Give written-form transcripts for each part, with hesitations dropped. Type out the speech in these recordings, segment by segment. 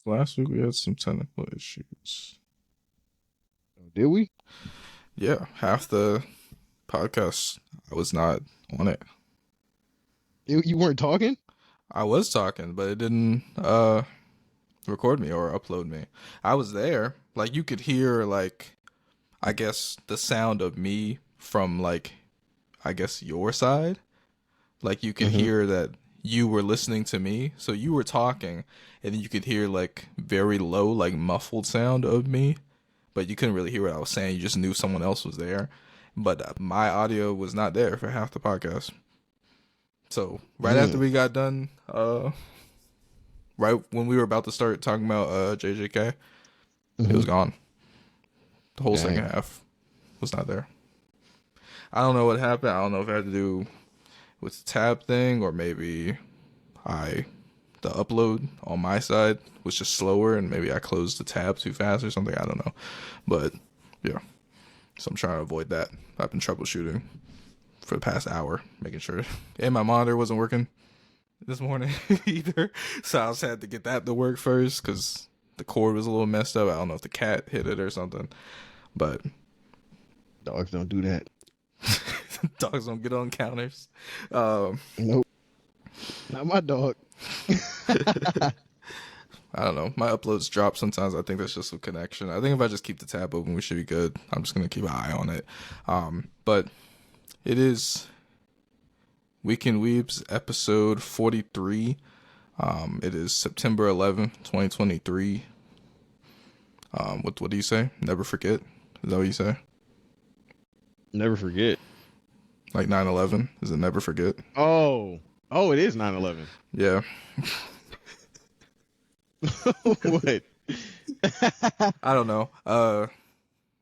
Last week we had some technical issues. Did we? Yeah, half the podcast I was not on it. You weren't talking? I was talking, but it didn't record me or upload me. I was there. Like you could hear like I guess the sound of me from like I guess your side. Like you could Mm-hmm. hear that you were listening to me. So you were talking and then you could hear like very low like muffled sound of me, but you couldn't really hear what I was saying. You just knew someone else was there. But my audio was not there for half the podcast. So right after Mm. we got done, right when we were about to start talking about JJK, it Mm-hmm. was gone. The whole second Dang. half was not there. I don't know what happened. I don't know if it had to do with the tab thing or maybe I the upload on my side was just slower and maybe I closed the tab too fast or something. I don't know. But yeah. So I'm trying to avoid that. I've been troubleshooting for the past hour, making sure. And my monitor wasn't working this morning either. So I just had to get that to work first because the cord was a little messed up. I don't know if the cat hit it or something. But Dogs don't do that. dogs don't get on counters. Nope. Not my dog. I don't know. My uploads drop sometimes. I think that's just a connection. I think if I just keep the tab open, we should be good. I'm just going to keep an eye on it. But it is Weekend Weebs episode 43. It is September 11th, 2023. What do you say? Never forget? Is that what you say? Never forget. Like 9/11? Is it never forget? Oh. It is 9/11. Yeah. What? I don't know.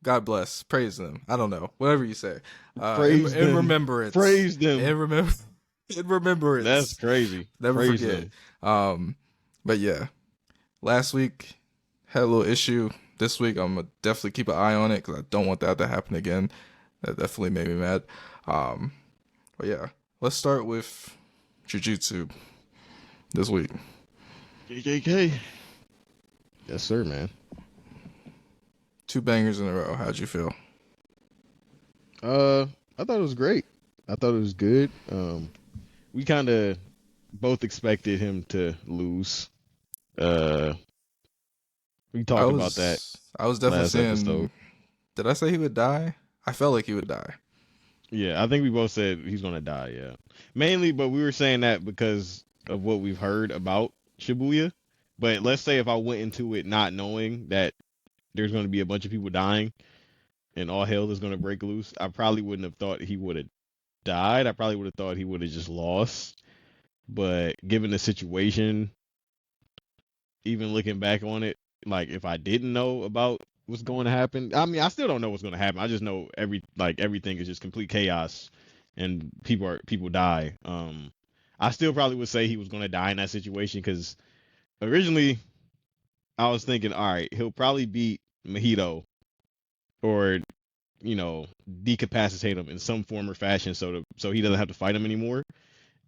God bless. Praise them. I don't know. Whatever you say. Praise In them. remembrance. Praise them. In remembrance. That's crazy. Never Praise forget. them. But yeah. Last week had a little issue. This week I'm gonna definitely keep an eye on it because I don't want that to happen again. That definitely made me mad. But yeah. Let's start with Jujutsu this week. JJK. Yes, sir, man. 2 bangers in a row. How'd you feel? I thought it was great. I thought it was good. We kind of both expected him to lose. We talked about that I was definitely last saying. episode. Did I say he would die? I felt like he would die. Yeah, I think we both said he's gonna die. Yeah, mainly, but we were saying that because of what we've heard about Shibuya. But let's say if I went into it not knowing that there's gonna be a bunch of people dying and all hell is gonna break loose, I probably wouldn't have thought he would have died. I probably would have thought he would have just lost. But given the situation, even looking back on it, like if I didn't know about what's going to happen, I mean, I still don't know what's going to happen. I just know everything is just complete chaos, and people die. I still probably would say he was going to die in that situation because originally I was thinking, all right, he'll probably beat Mahito or decapacitate him in some form or fashion, so he doesn't have to fight him anymore.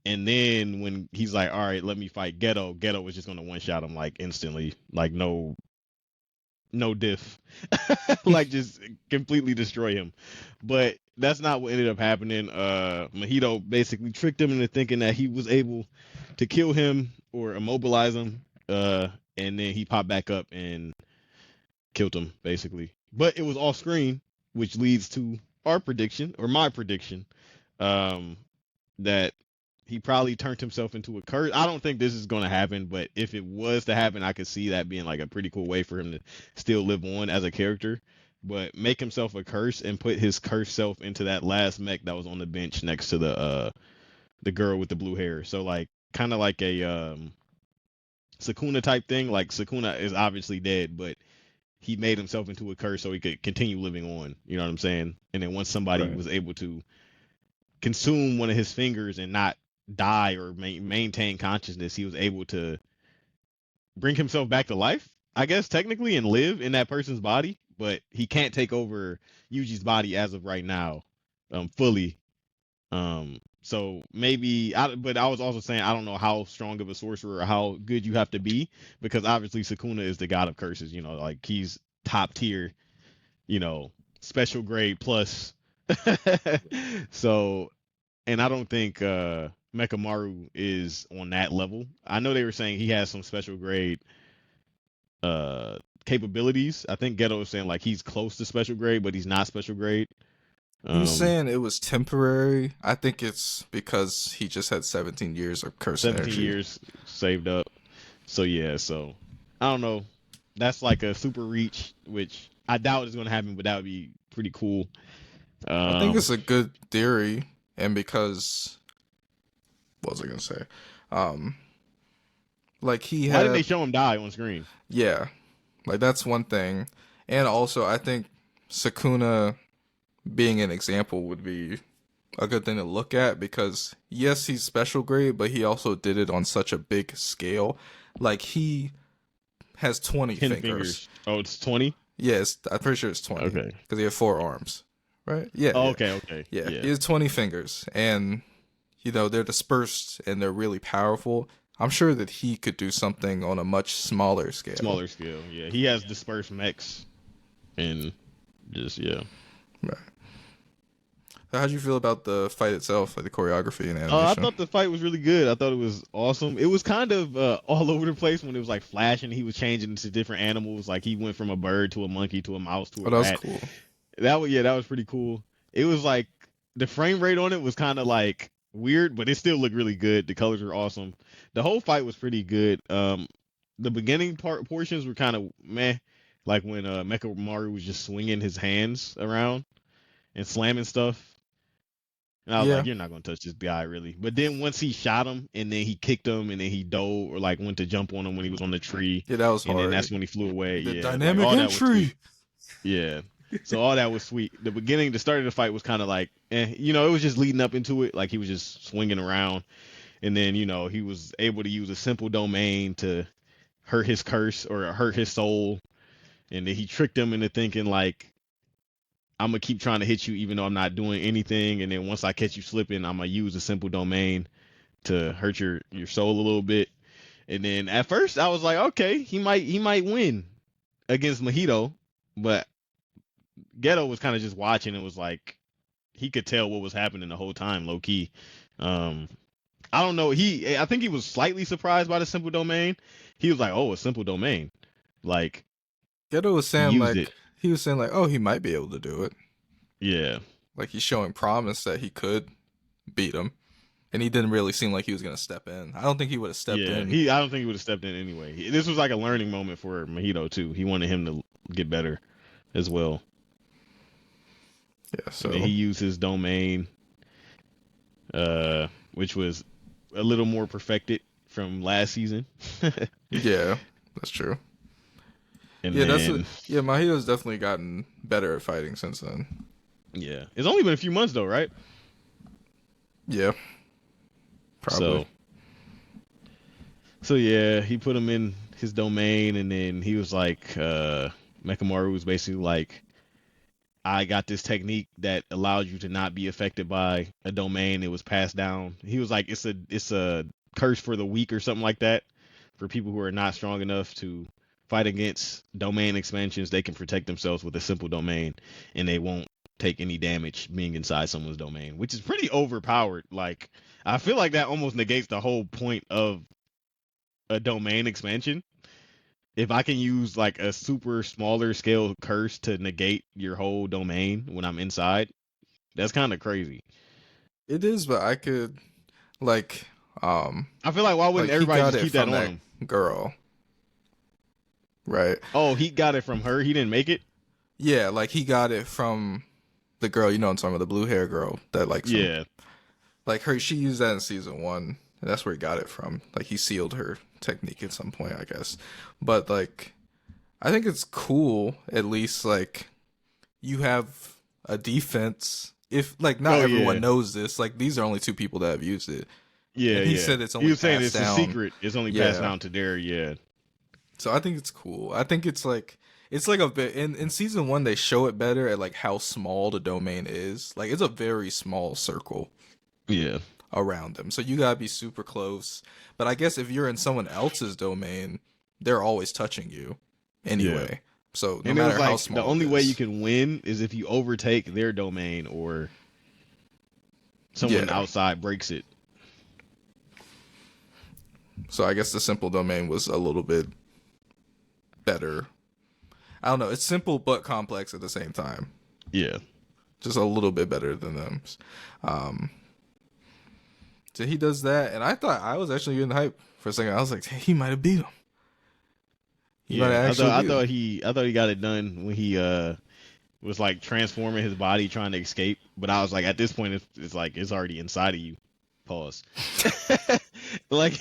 And then when he's like, all right, let me fight Ghetto was just gonna one shot him like instantly, like no diff, like just completely destroy him. But that's not what ended up happening. Mahito basically tricked him into thinking that he was able to kill him or immobilize him. And then he popped back up and killed him basically. But it was off screen, which leads to our prediction or my prediction, that he probably turned himself into a curse. I don't think this is going to happen, but if it was to happen, I could see that being like a pretty cool way for him to still live on as a character. But make himself a curse and put his cursed self into that last mech that was on the bench next to the girl with the blue hair. So like kind of like a Sakuna type thing. Like Sakuna is obviously dead, but he made himself into a curse so he could continue living on. You know what I'm saying? And then once somebody Right. was able to consume one of his fingers and not die or maintain consciousness, he was able to bring himself back to life, I guess technically, and live in that person's body. But he can't take over Yuji's body as of right now, fully. So maybe, but I was also saying I don't know how strong of a sorcerer or how good you have to be, because obviously Sukuna is the god of curses. Like he's top tier. Special grade plus. So, and I don't think Mekamaru is on that level. I know they were saying he has some special grade uh capabilities. I think Ghetto was saying like he's close to special grade, but he's not special grade. He's Um, saying it was temporary. I think it's because he just had 17 years of curse 17 energy. years saved up. So yeah, so I don't know. That's like a super reach, which I doubt is going to happen, but that would be pretty cool. I think Um, it's a good theory, and because what was I gonna say? Um, like he why didn't had, they show him die on screen? yeah, like that's one thing, and also I think Sukuna being an example would be a good thing to look at because yes, he's special grade, but he also did it on such a big scale. Like he has 20 10 fingers. fingers. Oh, it's 20? Yes, I'm pretty sure it's 20 Okay. because he had 4 arms, right? Yeah, Oh, yeah, okay. yeah. Yeah. He has 20 fingers, and they're dispersed and they're really powerful. I'm sure that he could do something on a much smaller scale. Smaller scale. Yeah. He has dispersed mechs and just, yeah. Right. So how'd you feel about the fight itself, like the choreography and I animation? thought the fight was really good. I thought it was awesome. It was kind of all over the place when it was like flashing. He was changing into different animals. Like he went from a bird to a monkey to a mouse to Oh, a that was rat. cool. That was pretty cool. It was like the frame rate on it was kind of like weird, but it still looked really good. The colors were awesome. The whole fight was pretty good. The beginning portions were kind of meh, like when Mecha Maru was just swinging his hands around and slamming stuff. And I was Yeah, like, you're not gonna touch this guy really. But then once he shot him and then he kicked him and then he dove or like went to jump on him when he was on the tree yeah, that was and then hard. that's when he flew away. The Yeah, like dynamic all that was sweet. entry. Yeah. So all that was sweet. The start of the fight was kind of like, it was just leading up into it. Like he was just swinging around, and then he was able to use a simple domain to hurt his curse or hurt his soul, and then he tricked him into thinking like, I'm gonna keep trying to hit you even though I'm not doing anything, and then once I catch you slipping, I'm gonna use a simple domain to hurt your soul a little bit. And then at first I was like, okay, he might win against Mojito, but Ghetto was kind of just watching and was like, he could tell what was happening the whole time, low key. Um, I don't know. I think he was slightly surprised by the simple domain. He was like, "Oh, a simple domain." Like Ghetto was he saying used it. like oh, he might be able to do it. Yeah, Like he's showing promise that he could beat him, and he didn't really seem like he was gonna step in. I don't think he would have stepped yeah. in. I don't think he would have stepped in anyway. This was like a learning moment for Mojito too. He wanted him to get better as well. Yeah, And then he so used his domain, which was a little more perfected from last season. yeah, that's true. And Yeah, then Mahito's definitely gotten better at fighting since then. yeah, it's only been a few months though, right? Yeah, probably. So So yeah, he put him in his domain, and then he was like, Mekamaru was basically like, I got this technique that allows you to not be affected by a domain. It was passed down. He was like, it's a curse for the weak or something like that. For people who are not strong enough to fight against domain expansions, they can protect themselves with a simple domain, and they won't take any damage being inside someone's domain, which is pretty overpowered. Like, I feel like that almost negates the whole point of a domain expansion. If I can use like a super smaller scale curse to negate your whole domain when I'm inside, that's kind of crazy. It is, but I could like I feel like why wouldn't he everybody got just it keep that from on that him? girl, right? Oh, he got it from her. He didn't make it. Yeah, like he got it from the girl. You know what I'm talking about, the blue hair girl that likes him. Yeah, Like her, she used that in season 1, and that's where he got it from. Like he sealed her technique at some point, I guess. But like, I think it's cool. At least like you have a defense. If like not Oh everyone yeah, knows this, like these are only 2 people that have used it, and he yeah. said it's He only was saying passed it's a down. secret. It's only passed Yeah, down to Dare. Yeah, so I think it's cool. I think it's like a bit in season 1 they show it better at like how small the domain is. Like it's a very small circle. Yeah. around them. So you gotta be super close. But I guess if you're in someone else's domain, they're always touching you anyway. Yeah. So no And it was matter how like the small only it way you is. can win is if you overtake their domain or someone Yeah. outside breaks it. So I guess the simple domain was a little bit better. I don't know. It's simple but complex at the same time. Yeah. Just a little bit better than them. Um, so he does that, and I thought I was actually getting hype for a second. I was like, hey, he might have beat him. He might have actually beat him. I thought he got it done when he was like transforming his body trying to escape. But I was like, at this point, it's like it's already inside of you. Pause. Like,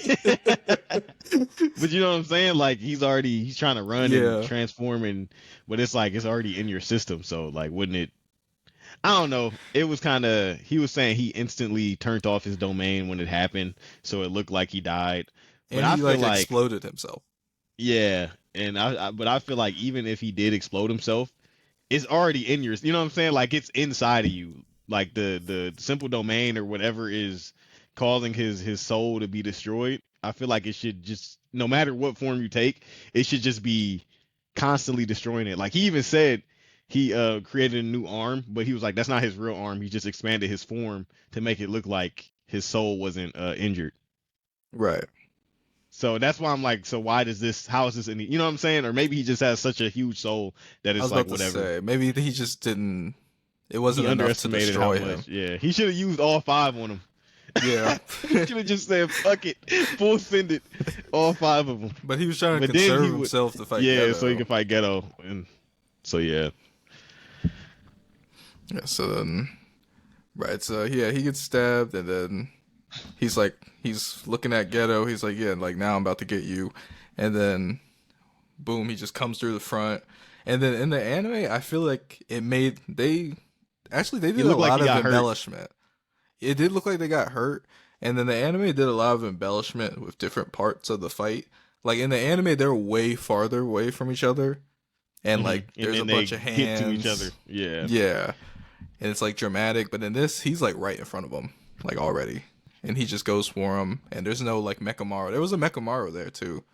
but you know what I'm saying? Like he's trying to run and transform, but it's like it's already in your system. So like, wouldn't it? I don't know. It was kind of. He was saying he instantly turned off his domain when it happened, so it looked like he died. But And I he feel like exploded himself. yeah, and but I feel like even if he did explode himself, it's already in your. You know what I'm saying? Like it's inside of you. Like the simple domain or whatever is causing his soul to be destroyed. I feel like it should just no matter what form you take, it should just be constantly destroying it. Like he even said he created a new arm, but he was like that's not his real arm. He just expanded his form to make it look like his soul wasn't injured. Right. So that's why I'm like, so why does this? How is this any? You know what I'm saying? Or maybe he just has such a huge soul that I it's was like about to whatever. say maybe he just didn't. It He wasn't enough to underestimated how destroy much. him. Yeah, he should have used all 5 on him. Yeah. He should have just said, "Fuck it, full send it, all 5 of them." But he was trying to But then conserve he would, himself to fight yeah, Ghetto. so he could fight Ghetto, and so yeah. Yeah. So then, right. So yeah, he gets stabbed, and then he's looking at Ghetto. He's like, yeah, like now I'm about to get you, and then boom, he just comes through the front. And then in the anime, I feel like they did a lot of embellishment. It did look like they got hurt, and then the anime did a lot of embellishment with different parts of the fight. Like in the anime, they're way farther away from each other, and like there's a bunch of hands get to each other. Yeah, yeah, and it's like dramatic. But in this, he's like right in front of him, like already, and he just goes for him. And there's no like Mechamaru. There was a Mechamaru there too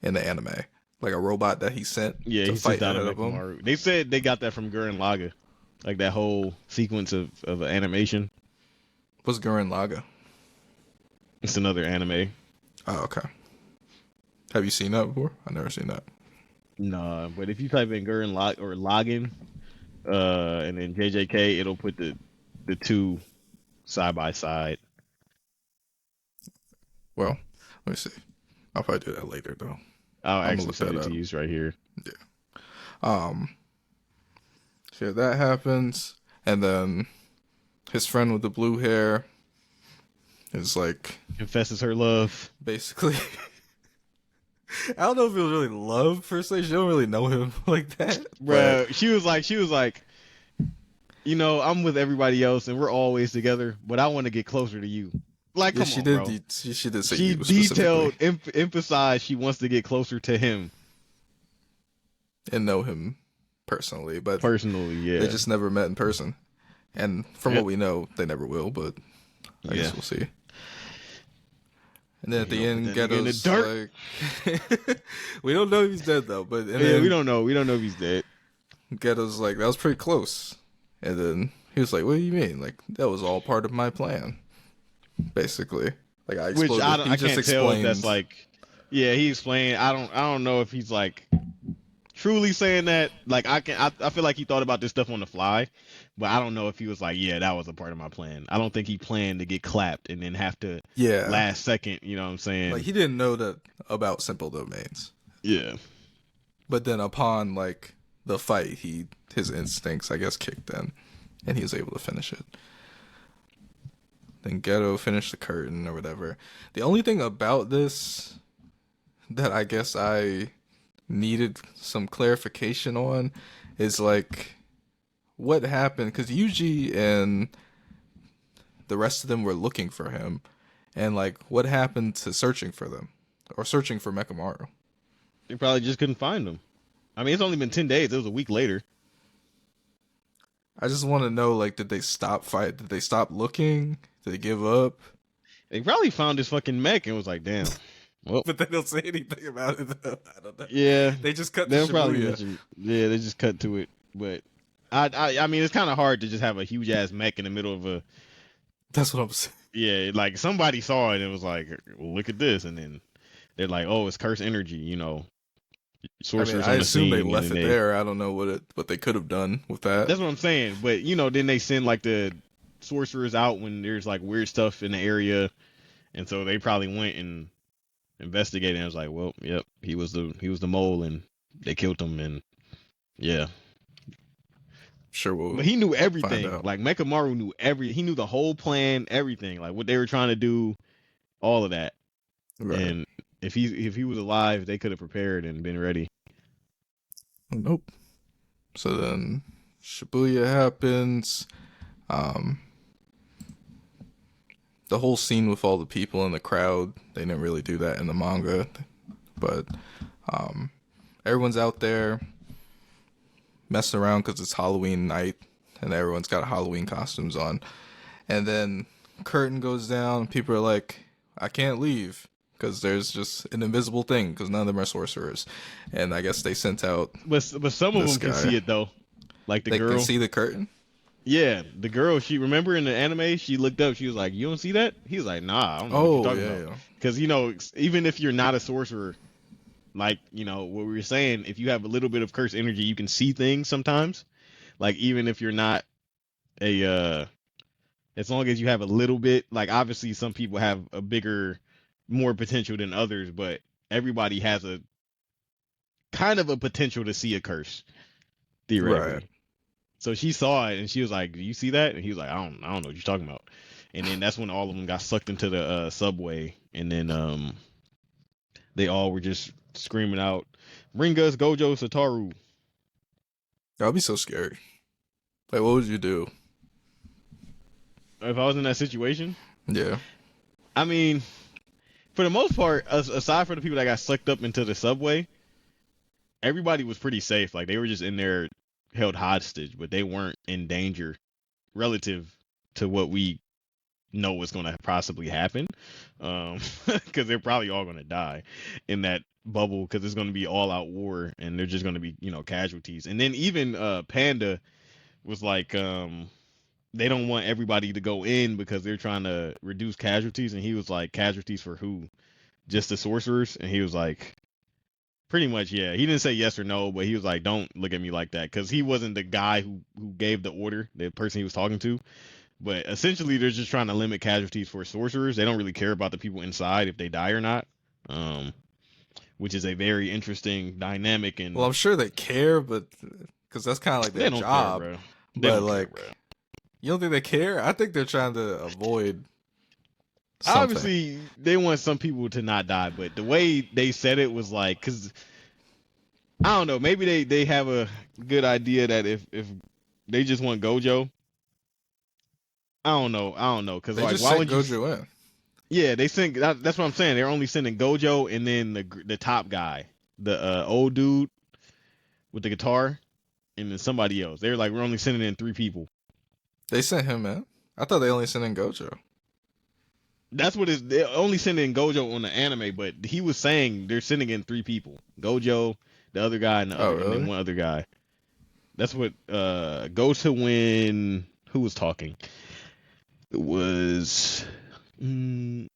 in the anime, like a robot that he sent to fight ahead of him. They said they got that from Gurren Lagann, like that whole sequence of animation. What's Gurren Lagann? It's another anime. Oh, okay. Have you seen that before? I've never seen that. Nah, but if you type in Gurren Lagann, and then JJK, it'll put the two side by side. Well, let me see. I'll probably do that later though. I'll actually send it to you right here. Yeah. So that happens, and then his friend with the blue hair is like confesses her love. Basically, I don't know if it was really love per se. She don't really know him like that, bro. She was like, you know, I'm with everybody else and we're always together, but I want to get closer to you. Like, yeah, come on, bro. She did say she detailed, emphasized she wants to get closer to him and know him personally, but yeah, they just never met in person. And from what we know, they never will, but I guess we'll see. And then at the end, Ghetto's like, we don't know if he's dead though, but we don't know. We don't know if he's dead. Ghetto's like, that was pretty close. And then he was like, what do you mean? Like, that was all part of my plan. Basically. Like, I exploded. Which I can't tell if that's like, yeah, he explained. I don't know if he's like truly saying that. Like, I feel like he thought about this stuff on the fly, but I don't know if he was like, yeah, that was a part of my plan. I don't think he planned to get clapped and then have to last second, you know what I'm saying? Like, he didn't know that about simple domains. Yeah. But then upon like the fight, his instincts, I guess, kicked in and he was able to finish it. Then Ghetto finished the curtain or whatever. The only thing about this that I guess I needed some clarification on is like what happened, because Yuji and the rest of them were looking for him, and like what happened to searching for them or searching for Mechamaru? They probably just couldn't find him. I mean, it's only been 10 days. It was a week later. I just want to know, like, did they stop fight? Did they stop looking? Did they give up? They probably found this fucking mech and was like, damn. Well, But they don't say anything about it. Though. I don't know. yeah, They just cut to they'll probably Shibuya. mention. Yeah, they just cut to it. But I mean, it's kind of hard to just have a huge ass mech in the middle of a. That's what I'm saying. Yeah, like somebody saw it and it was like, well, look at this, and then they're like, oh, it's cursed energy, you know, I mean, sorcerers I on the assume they scene, left and it then there. I don't know what they could have done with that. that's what I'm saying. But you know, then they send like the sorcerers out when there's like weird stuff in the area, and so they probably went and investigated. And it was like, well, yep, he was the mole, and they killed him, and yeah. Sure, we'll But he knew find everything. out. Like Mechamaru knew he knew the whole plan, everything, like what they were trying to do, all of that. Right. And if he was alive, they could have prepared and been ready. Nope. So then Shibuya happens. Um, the whole scene with all the people in the crowd, they didn't really do that in the manga, but everyone's out there messing around because it's Halloween night and everyone's got Halloween costumes on. And then curtain goes down. People are like, I can't leave because there's just an invisible thing because none of them are sorcerers. And I guess they sent out. But some of them can see it though. Like the they girl. Can see the curtain? Yeah, the girl, she remember in the anime, she looked up, she was like, you don't see that? He was like, nah, I don't know what you're talking about. Because, you know, even if you're not a sorcerer, like, you know, what we were saying, if you have a little bit of cursed energy, you can see things sometimes. Like, even if you're not as long as you have a little bit, like, obviously some people have a bigger, more potential than others, but everybody has a kind of a potential to see a curse, theoretically. Right. So she saw it and she was like, do you see that? And he was like, I don't know what you're talking about. And then that's when all of them got sucked into the subway. And then they all were just screaming out, bring us Gojo Satoru. That would be so scary. Like, what would you do? If I was in that situation? Yeah. I mean, for the most part, aside from the people that got sucked up into the subway, everybody was pretty safe. Like, they were just in there held hostage, but they weren't in danger relative to what we know was going to possibly happen, because they're probably all going to die in that bubble, because it's going to be all out war and they're just going to be, you know, casualties. And then even Panda was like, they don't want everybody to go in because they're trying to reduce casualties. And he was like, casualties for who? Just the sorcerers? And he was like, pretty much, yeah. He didn't say yes or no, but he was like, don't look at me like that, because he wasn't the guy who gave the order, the person he was talking to. But essentially, they're just trying to limit casualties for sorcerers. They don't really care about the people inside if they die or not, which is a very interesting dynamic. And well, I'm sure they care, but because that's kind of like their job. Care, but like, care, you don't think they care? I think they're trying to avoid something. Obviously, they want some people to not die, but the way they said it was like, because I don't know, maybe they have a good idea that if they just want Gojo. I don't know, because like, why would Gojo in? Yeah, they sent. That's what I'm saying. They're only sending Gojo and then the top guy, the old dude with the guitar, and then somebody else. They're like, we're only sending in 3 people. They sent him in. I thought they only sent in Gojo. That's what they're only sending in Gojo on the anime, but he was saying they're sending in 3 people: Gojo, the other guy, and and then one other guy. That's what goes to when who was talking. It was when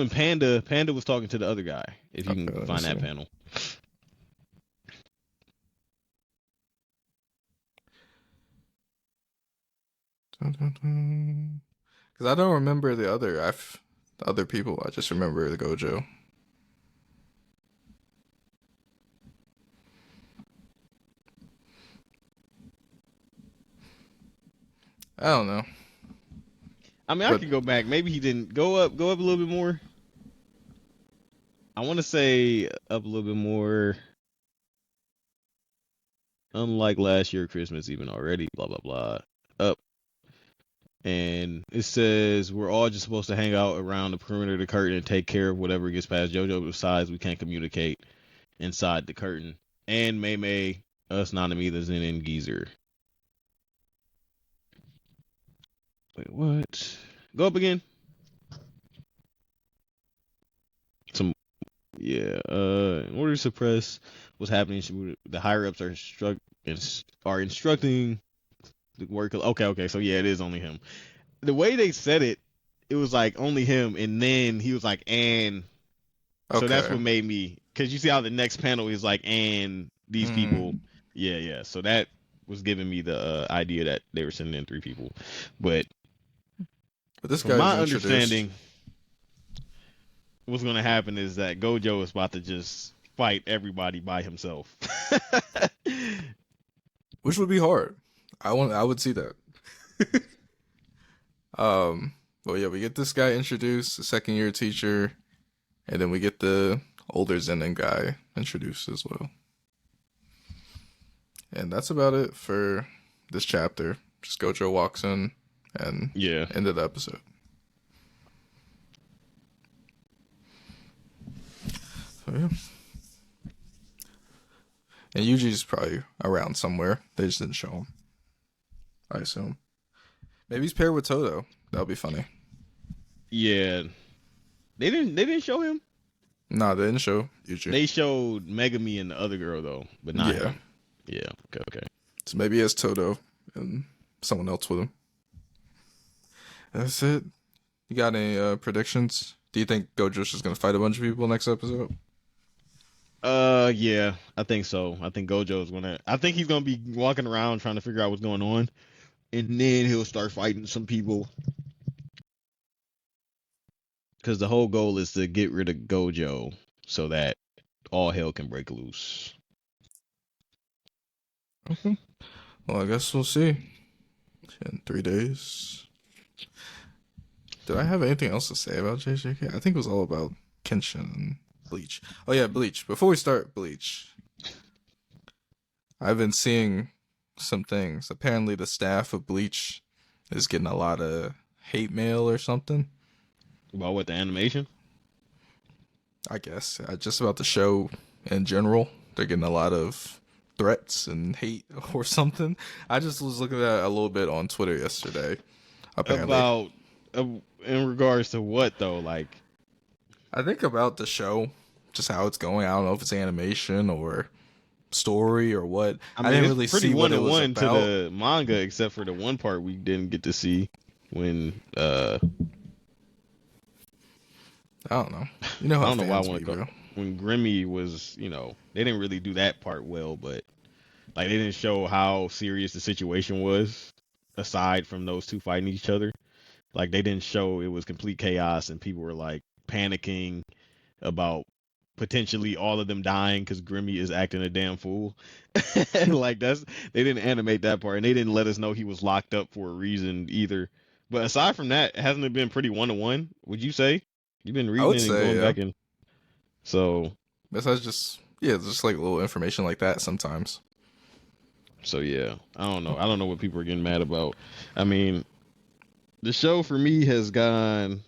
Panda was talking to the other guy. If you can find that panel. Because I don't remember the other people. I just remember the Gojo. I don't know. I mean, I could go back. Maybe he didn't go up a little bit more. I want to say up a little bit more. Unlike last year Christmas, even already, blah blah blah. Up. And it says we're all just supposed to hang out around the perimeter of the curtain and take care of whatever gets past JoJo. Besides, we can't communicate inside the curtain. And Mei, us Nanami, the Zen, and Geezer. what? Go up again. Some in order to suppress what's happening, the higher ups are instructing the work. Okay, so yeah, it is only him. The way they said it, it was like only him, and then he was like, and so that's Okay. what made me, because you see how the next panel is like, and these people, Mm. yeah. So that was giving me the idea that they were sending in 3 people, but But this from guy's my introduced, understanding, what's gonna happen is that Gojo is about to just fight everybody by himself. which would be hard. I would see that. Well, yeah, we get this guy introduced, the second year teacher, and then we get the older Zenin guy introduced as well. And that's about it for this chapter. Just Gojo walks in and Yeah. end of the episode. So yeah. And Yuji's probably around somewhere. They just didn't show him, I assume. Maybe he's paired with Toto. That'll be funny. Yeah. They didn't show him. Nah, they didn't show Yuji. They showed Megami and the other girl though, but not Yeah. him. Yeah. Okay. So maybe he has Toto and someone else with him. That's it. You got any predictions? Do you think Gojo's just gonna fight a bunch of people next episode? Yeah, I think so. I think I think he's gonna be walking around trying to figure out what's going on, and then he'll start fighting some people. Because the whole goal is to get rid of Gojo so that all hell can break loose. Okay. Well, I guess we'll see in 3 days. Did I have anything else to say about JJK? I think it was all about Kenshin and Bleach. Oh yeah, Bleach. Before we start Bleach, I've been seeing some things. Apparently the staff of Bleach is getting a lot of hate mail or something. About what, the animation? I guess. Just about the show in general. They're getting a lot of threats and hate or something. I just was looking at it a little bit on Twitter yesterday. Apparently. About in regards to what though? Like, I think about the show, just how it's going. I don't know if it's animation or story or what. I mean, didn't it's really pretty see what it was one-on-one to about. the manga, except for the one part we didn't get to see when I don't know. You know I how don't know why I fans want be, to go bro. when Grimmy was, they didn't really do that part well, but like they didn't show how serious the situation was aside from those two fighting each other. Like they didn't show it was complete chaos and people were like panicking about potentially all of them dying because Grimmy is acting a damn fool. Like they didn't animate that part and they didn't let us know he was locked up for a reason either. But aside from that, hasn't it been pretty 1-to-1? Would you say you've been I reading would it and say, going yeah. back and so Besides just like little information like that sometimes. yeah, I don't know. I don't know what people are getting mad about. I mean, the show for me has gone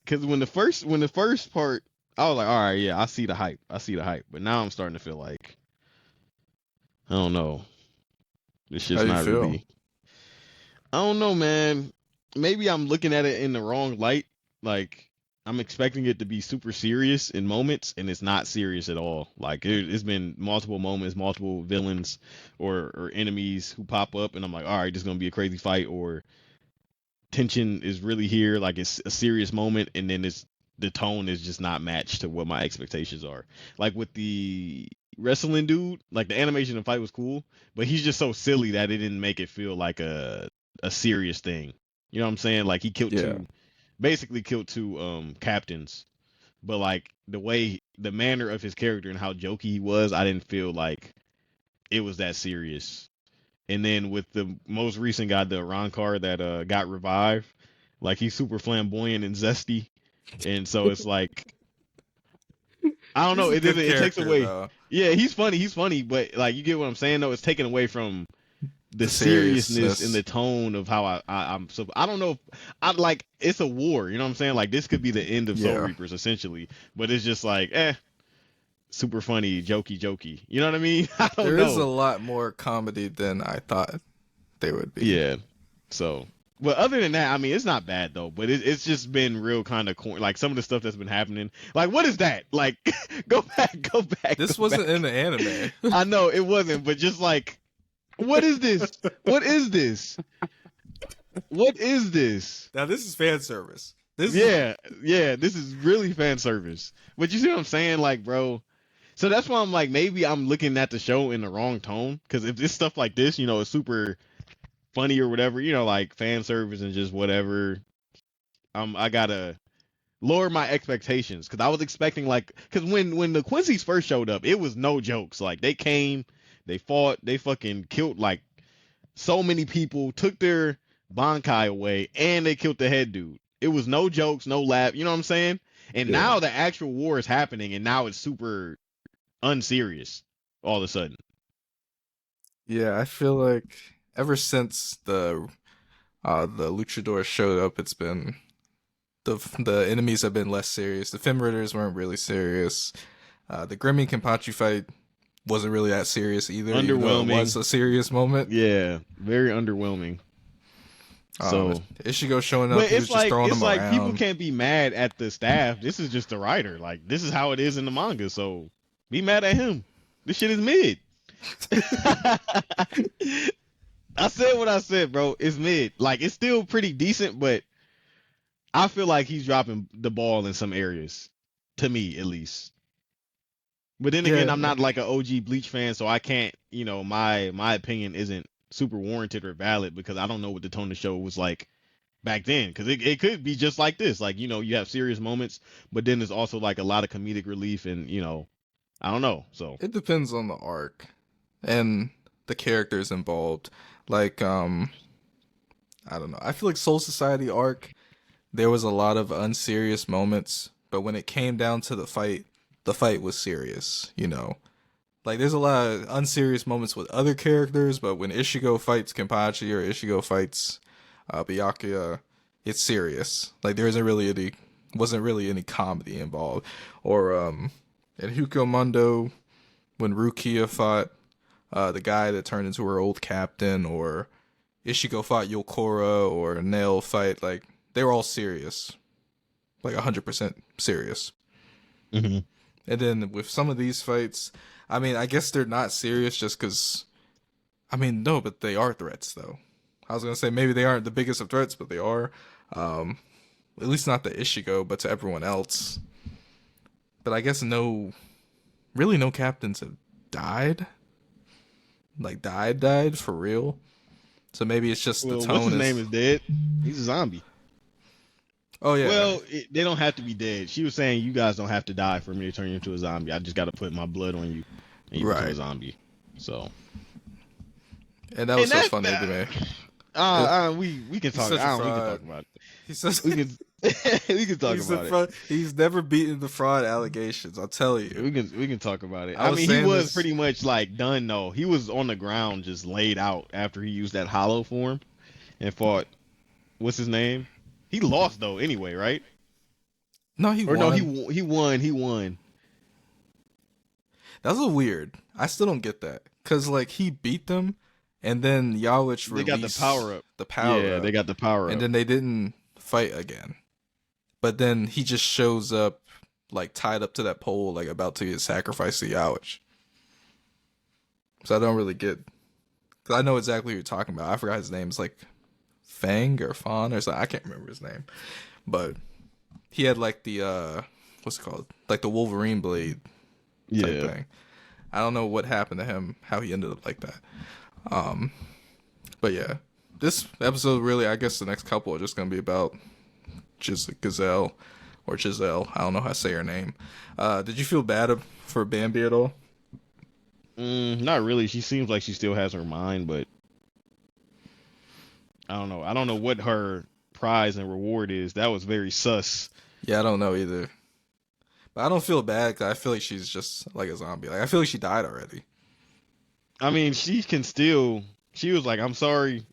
because when the first part, I was like, all right, yeah, I see the hype, but now I'm starting to feel like I don't know, this How shit's do you not feel? really. I don't know, man. Maybe I'm looking at it in the wrong light. Like I'm expecting it to be super serious in moments, and it's not serious at all. Like it's been multiple moments, multiple villains or enemies who pop up, and I'm like, all right, this is gonna be a crazy fight, or tension is really here, like it's a serious moment, and then the tone is just not matched to what my expectations are. Like with the wrestling dude, like the animation of the fight was cool, but he's just so silly that it didn't make it feel like a serious thing. You know what I'm saying? Like he Yeah. basically killed two captains, but like the manner of his character and how jokey he was, I didn't feel like it was that serious. And then with the most recent guy, the Rancor that got revived, like he's super flamboyant and zesty, and so it's like I don't He's know. a good It takes character away. though. Yeah, he's funny, but like you get what I'm saying though. It's taken away from the The seriousness and seriousness. the tone of how I'm. So I don't know. If, I like it's a war. You know what I'm saying? Like this could be the end of Soul Yeah. Reapers essentially, but it's just like super funny, jokey. You know what I mean? I don't There is a know. lot more comedy than I thought there would be. Yeah. So, but other than that, I mean, it's not bad though. But it's just been real kind of like some of the stuff that's been happening. Like, what is that? Like, go back, go back, This go wasn't back. in the anime. I know it wasn't, but just like, what is this? What is this? What is this? Now this is fan service. This is Yeah, yeah, this is really fan service. But you see what I'm saying, like, bro. So that's why I'm like, maybe I'm looking at the show in the wrong tone. Because if it's stuff like this, it's super funny or whatever, like fan service and just whatever. I gotta lower my expectations because I was expecting because when the Quincy's first showed up, it was no jokes. Like they came, they fought, they fucking killed like so many people, took their Bankai away, and they killed the head dude. It was no jokes, no laugh. You know what I'm saying? And Yeah. now the actual war is happening, and now it's super unserious all of a sudden. Yeah, I feel like ever since the luchadors showed up, it's been the enemies have been less serious. The Fem Ritters weren't really serious. The Grimmy Kenpachi fight wasn't really that serious either. Even though it was a serious moment. Yeah, very underwhelming. So Ichigo showing up, he was just throwing them around. People can't be mad at the staff. This is just the writer. Like this is how it is in the manga. So be mad at him. This shit is mid. I said what I said, bro. It's mid. Like it's still pretty decent, but I feel like he's dropping the ball in some areas, to me at least. But then again, I'm not like an OG Bleach fan, so I can't. My opinion isn't super warranted or valid because I don't know what the tone of the show was like back then. Because it could be just like this. Like you have serious moments, but then there's also like a lot of comedic relief, and I don't know. So it depends on the arc and the characters involved. Like I don't know. I feel like Soul Society arc, there was a lot of unserious moments, but when it came down to the fight was serious, Like, there's a lot of unserious moments with other characters, but when Ichigo fights Kenpachi or Ichigo fights Byakuya, it's serious. Like, wasn't really any comedy involved. Or in Hukomondo, when Rukia fought the guy that turned into her old captain, or Ichigo fought Yokora, or Nail fight, like, they were all serious. Like, 100% serious. Mm-hmm. And then with some of these fights, I mean, I guess they're not serious just because, no, but they are threats, though. I was going to say maybe they aren't the biggest of threats, but they are. At least not to Ichigo, but to everyone else. But I guess no captains have died. Like, died for real. So maybe it's just the tone. What's his name is dead. He's a zombie. Oh, yeah. Well, they don't have to be dead. She was saying you guys don't have to die for me to turn you into a zombie. I just got to put my blood on you and you become a zombie. So. And that was so funny to me. We can talk. We can talk about it. He says we can talk about it. He's never beaten the fraud allegations. I'll tell you. We can talk about it. I mean, he was pretty much like done though. He was on the ground, just laid out after he used that hollow form and fought. What's his name? He lost though. Anyway, right? No, he won. No, he won. He won. That's a weird. I still don't get that because like he beat them, and then Yawich released got the power up. Yeah, they got the power up, and then they didn't fight again. But then he just shows up like tied up to that pole, like about to get sacrificed to Yawich. So I don't really get. Cause I know exactly what you're talking about. I forgot his name. It's like Fang or Fawn or something. I can't remember his name, but he had like the what's it called? Like the Wolverine blade. Type thing. I don't know what happened to him, how he ended up like that. But yeah, this episode really, I guess the next couple are just gonna be about Giselle or Giselle. I don't know how to say her name. Did you feel bad for Bambi at all? Not really. She seems like she still has her mind, but I don't know. I don't know what her prize and reward is. That was very sus. Yeah, I don't know either. But I don't feel bad because I feel like she's just like a zombie. Like I feel like she died already. I mean, she can still. She was like, "I'm sorry.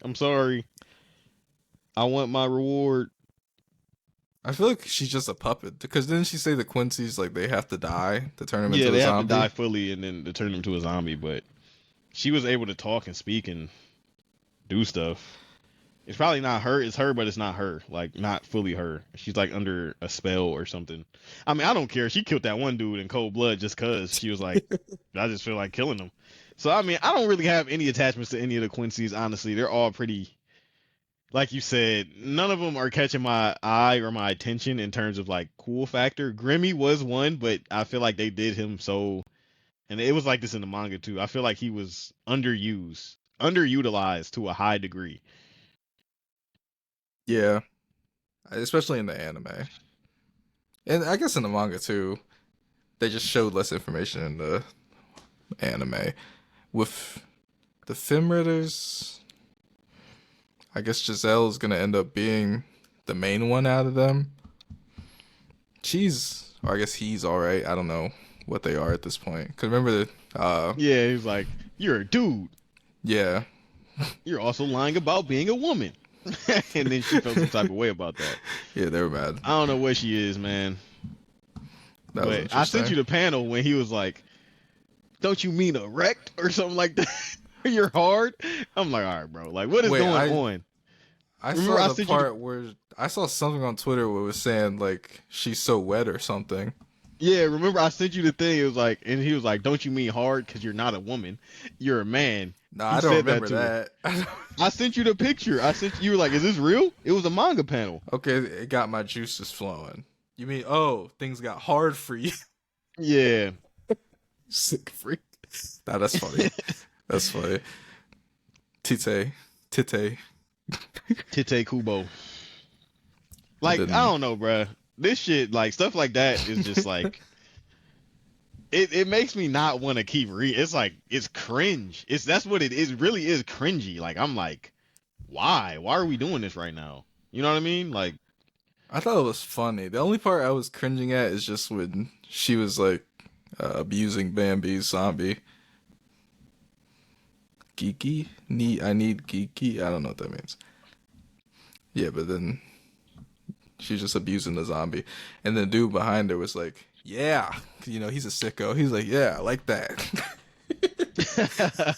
I want my reward." I feel like she's just a puppet because didn't she say the Quincy's like they have to die to turn him into a zombie? Yeah, they have to die fully and then to turn him into a zombie. But she was able to talk and speak and do stuff. It's probably not her. It's her, but it's not her. Like, not fully her. She's like under a spell or something. I mean, I don't care. She killed that one dude in cold blood just cause she was like, I just feel like killing him. So I mean, I don't really have any attachments to any of the Quincy's. Honestly, they're all pretty. Like you said, none of them are catching my eye or my attention in terms of like cool factor. Grimmy was one, but I feel like they did him so, and it was like this in the manga too. I feel like he was underutilized to a high degree. Yeah, especially in the anime, and I guess in the manga too. They just showed less information in the anime. With the Fimritters, I guess Giselle's gonna end up being the main one out of them. Or I guess he's all right. I don't know what they are at this point. Cause remember Yeah, he's like, you're a dude. yeah, You're also lying about being a woman. And then she felt some type of way about that. yeah, they were mad. I don't know where she is, man. That was But I sent you the panel when he was like, don't you mean erect or something like that? You're hard. I'm like, all right, bro. Like, what is going on? I saw the part where I saw something on Twitter where it was saying like she's so wet or something. Yeah, remember I sent you the thing. It was like, and he was like, "Don't you mean hard? Because you're not a woman, you're a man." No, I don't remember that. I sent you the picture. You were like, "Is this real?" It was a manga panel. Okay, it got my juices flowing. You mean, oh, things got hard for you? Yeah. Sick freak. Nah, that's funny. That's funny. Tite Kubo. Like, I don't know, bruh. This shit, like, stuff like that is just like, it makes me not want to keep reading. It's like, it's cringe. That's what it is. It really is cringy. Like, I'm like, why? Why are we doing this right now? You know what I mean? Like, I thought it was funny. The only part I was cringing at is just when she was like abusing Bambi's zombie. Geeky? I need geeky? I don't know what that means. Yeah, but then she's just abusing the zombie. And the dude behind her was like, yeah. You know, he's a sicko. He's like, yeah, I like that.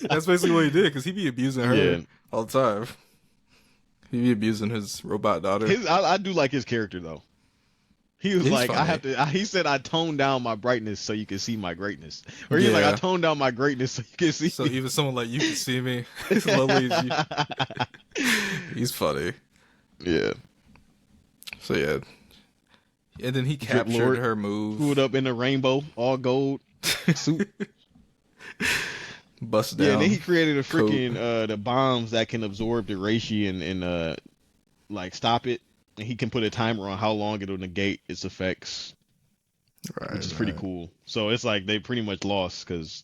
That's basically what he did, because he be abusing her all the time. He be abusing his robot daughter. I do like his character, though. He was like, funny. He said, I toned down my brightness so you can see my greatness. Or he's like, I toned down my greatness so you can see so me. Even someone like you can see me. As lovely as you. He's funny. Yeah. So, yeah. And then he captured her move. Pulled up in the rainbow, all gold suit. Bust down. Yeah, and then he created a freaking, the bombs that can absorb the Reishi and like, stop it. And he can put a timer on how long it'll negate its effects, which is pretty cool. So it's like they pretty much lost because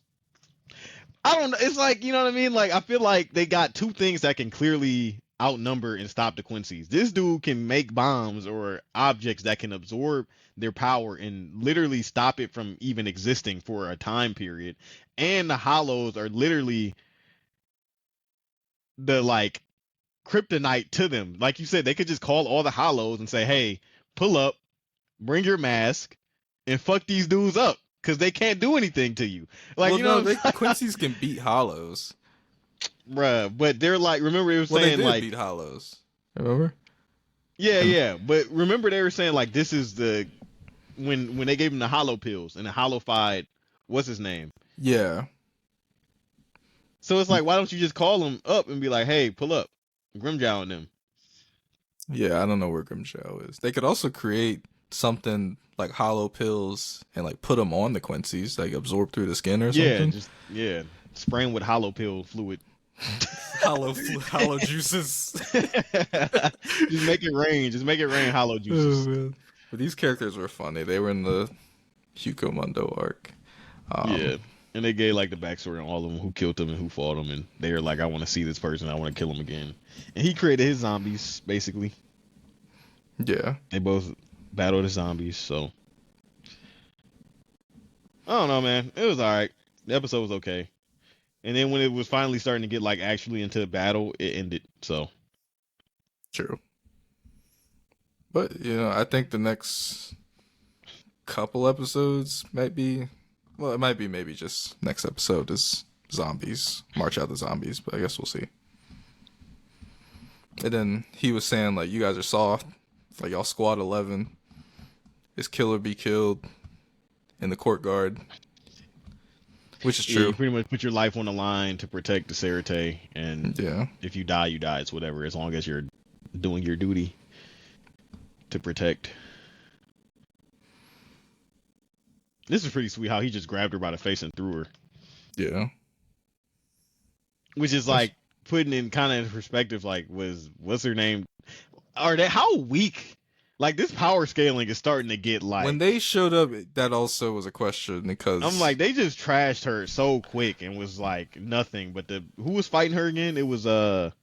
I don't know. It's like, you know what I mean? Like, I feel like they got two things that can clearly outnumber and stop the Quincy's. This dude can make bombs or objects that can absorb their power and literally stop it from even existing for a time period. And the hollows are literally the like kryptonite to them. Like you said, they could just call all the hollows and say, hey, pull up, bring your mask, and fuck these dudes up, because they can't do anything to you. Like, well, you know, the Quincy's can beat hollows, bruh. But they're like, remember it was saying they did like beat hollows. Remember? Yeah. But remember they were saying like this is the when they gave him the hollow pills and the hollowified what's his name? Yeah. So it's like, why don't you just call him up and be like, hey, pull up. Grimjow and them. Yeah, I don't know where Grimjow is. They could also create something like hollow pills and like put them on the Quincy's, like absorb through the skin or something. Spray them with hollow pill fluid. hollow juices. Just make it rain. Just make it rain hollow juices. Oh, but these characters were funny. They were in the Hukomundo arc. Yeah. And they gave like the backstory on all of them, who killed them and who fought them, and they were like, I want to see this person, I want to kill him again. And he created his zombies, basically. Yeah. They both battled the zombies, so I don't know, man. It was alright. The episode was okay. And then when it was finally starting to get like actually into the battle, it ended. So true. But you know, I think the next couple episodes might be, well, it might be maybe just next episode is zombies, march out the zombies, but I guess we'll see. And then he was saying like, you guys are soft, like y'all squad 11. Is kill or be killed in the court guard, which is Yeah, you true. pretty much put your life on the line to protect the Sarate, and Yeah, if you die, you die. It's whatever, as long as you're doing your duty to protect. This is pretty sweet how he just grabbed her by the face and threw her. yeah. Which is That's, like putting in kind of perspective, like, what's her name? Are they how weak? Like, this power scaling is starting to get like, when they showed up, that also was a question because I'm like, they just trashed her so quick and was like nothing. But who was fighting her again? It was the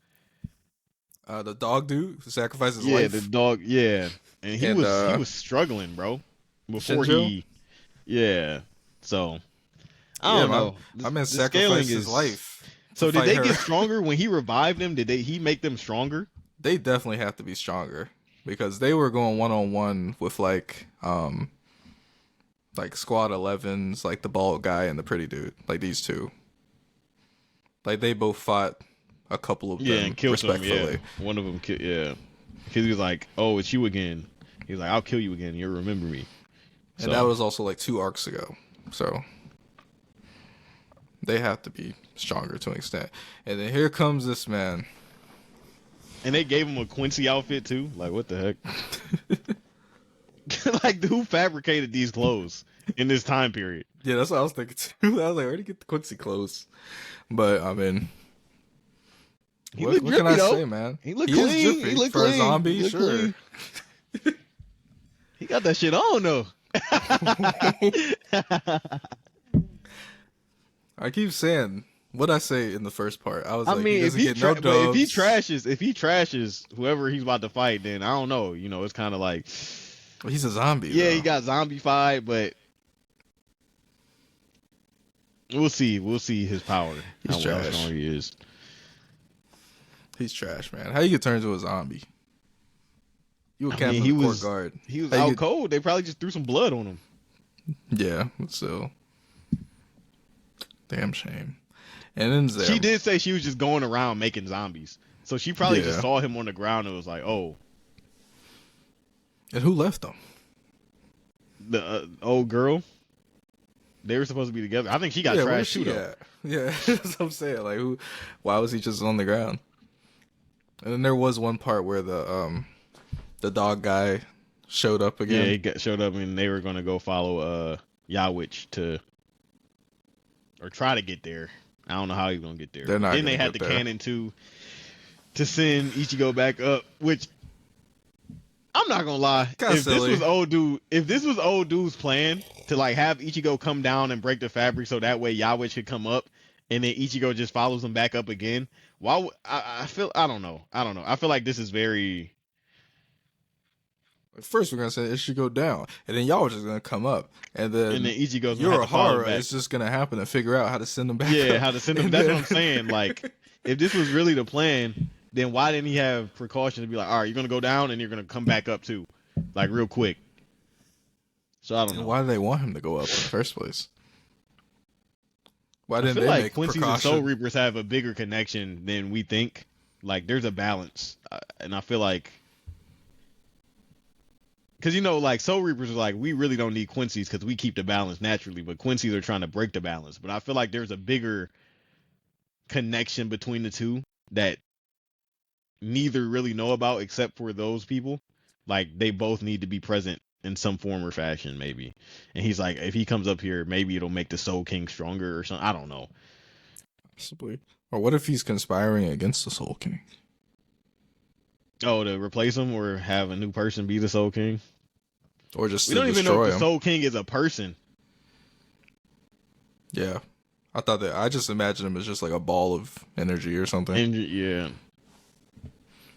dog dude who sacrificed his yeah, the life, dog, yeah, and he and was struggling, bro, before Shinjo. he, yeah. So I Yeah, don't know. my man The scaling sacrificed his is. life to So did fight they her. get stronger when he revived them? He make them stronger? They definitely have to be stronger because they were going 1-on-1 with like squad 11s, like the bald guy and the pretty dude, like these two. Like they both fought a couple of Yeah, them and killed them. respectfully. Yeah, one of them. Yeah, because he was like, "Oh, it's you again." He was like, "I'll kill you again. You'll remember me." And that was also like 2 arcs ago. So they have to be stronger to an extent. And then here comes this man. And they gave him a Quincy outfit too. Like, what the heck? Like, who fabricated these clothes in this time period? Yeah, that's what I was thinking too. I was like, where did he get the Quincy clothes? But I mean, He what looked can drippy I though. say, man? He looked Is clean. drippy He looked for clean. a zombie, He sure. clean. He got that shit on though. I keep saying what I say in the first part. I was I like, mean, he doesn't get no but if he dubs. trashes whoever he's about to fight, then I don't know. You know, it's kind of like, He's a zombie, yeah, though. he got zombified, but we'll see. We'll see his power. He's How trash. strong he is. He's trash, man. How you get turned into a zombie? You were I mean, camping the court guard. he was How you out get- cold. They probably just threw some blood on him. Yeah, so damn shame. And then there. She did say she was just going around making zombies. So she probably just Yeah. saw him on the ground and was like, "Oh, And who left them? the old girl." They were supposed to be together. I think she got Yeah, trashed where's too, she though. at? Yeah, that's what I'm saying. Like, who? Why was he just on the ground? And then there was one part where the dog guy showed up Yeah, again. he showed up and they were gonna go follow Yawich to, or try to get there. I don't know how he's gonna get there. They're not Then they gonna had the get there. cannon to send Ichigo back up, which I'm not gonna lie. Kinda If this silly. was old dude's plan to like have Ichigo come down and break the fabric so that way Yawich could come up and then Ichigo just follows him back up again. Why? I feel I don't know. I feel like this is very. Like, first, we're gonna say it should go down, and then y'all were just gonna come up, and then Ichigo's gonna have to follow Urahara back. is just gonna happen and figure out how to send them back. Yeah, up. how to send him. And That's then- what I'm saying. Like, if this was really the plan, then why didn't he have precaution to be like, all right, you're gonna go down and you're gonna come back up too, like real quick. So I don't know. Why do they want him to go up in the first place? Why I didn't feel they like make Quincy's and precaution? Soul Reapers have a bigger connection than we think. Like, there's a balance, and I feel like, because like Soul Reapers are like, we really don't need Quincy's because we keep the balance naturally, but Quincy's are trying to break the balance. But I feel like there's a bigger connection between the two that neither really know about except for those people. Like, they both need to be present in some form or fashion, maybe. And he's like, if he comes up here, maybe it'll make the Soul King stronger or something. I don't know. Possibly. Or what if he's conspiring against the Soul King? Oh, to replace him or have a new person be the Soul King? Or just We to don't even know destroy if the him? Soul King is a person. Yeah. I just imagine him as just like a ball of energy or something. And yeah.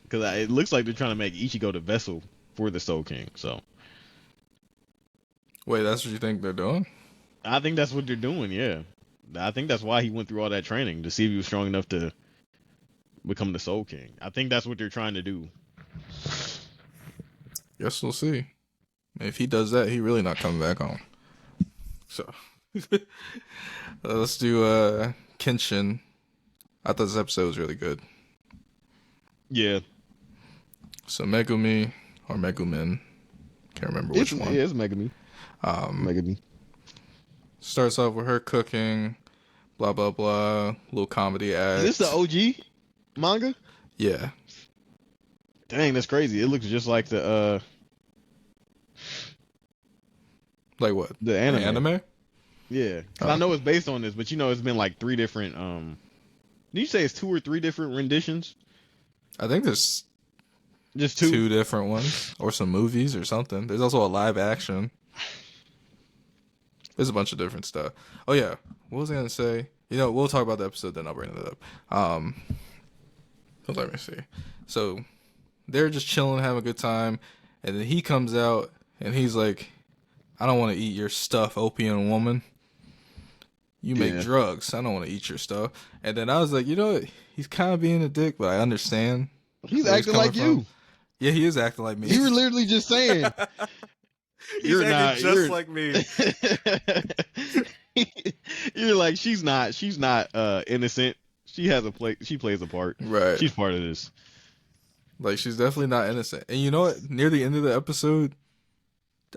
Because it looks like they're trying to make Ichigo the vessel for the Soul King. So Wait, that's what you think they're doing? I think that's what they're doing, yeah. I think that's why he went through all that training, to see if he was strong enough to become the Soul King. I think that's what they're trying to do. Guess we'll see. If he does that, he really not coming back home. So let's do Kenshin. I thought this episode was really good. Yeah. So Megumi or Megumin, can't remember which one. It's Megami. Megami. Starts off with her cooking, blah blah blah, little comedy act. Is this the OG manga? Yeah. Dang, that's crazy. It looks just like the Like what? the anime. Anime? Yeah, because I know it's based on this, but it's been like 3 different. Did you say it's 2 or 3 different renditions? I think there's Just 2. 2 different ones, or some movies or something. There's also a live action. There's a bunch of different stuff. Oh yeah, what was I gonna say? We'll talk about the episode, then I'll bring it up. Let me see. So they're just chilling, having a good time, and then he comes out and he's like, "I don't want to eat your stuff, Opium woman. You make drugs. I don't want to eat your stuff." And then I was like, what? He's kind of being a dick, but I understand. He's acting like you. Yeah, he is acting like me. You were literally just saying. You're acting just like me. You're like, she's not innocent. She plays a part. Right. She's part of this. Like, she's definitely not innocent. And you know what? Near the end of the episode,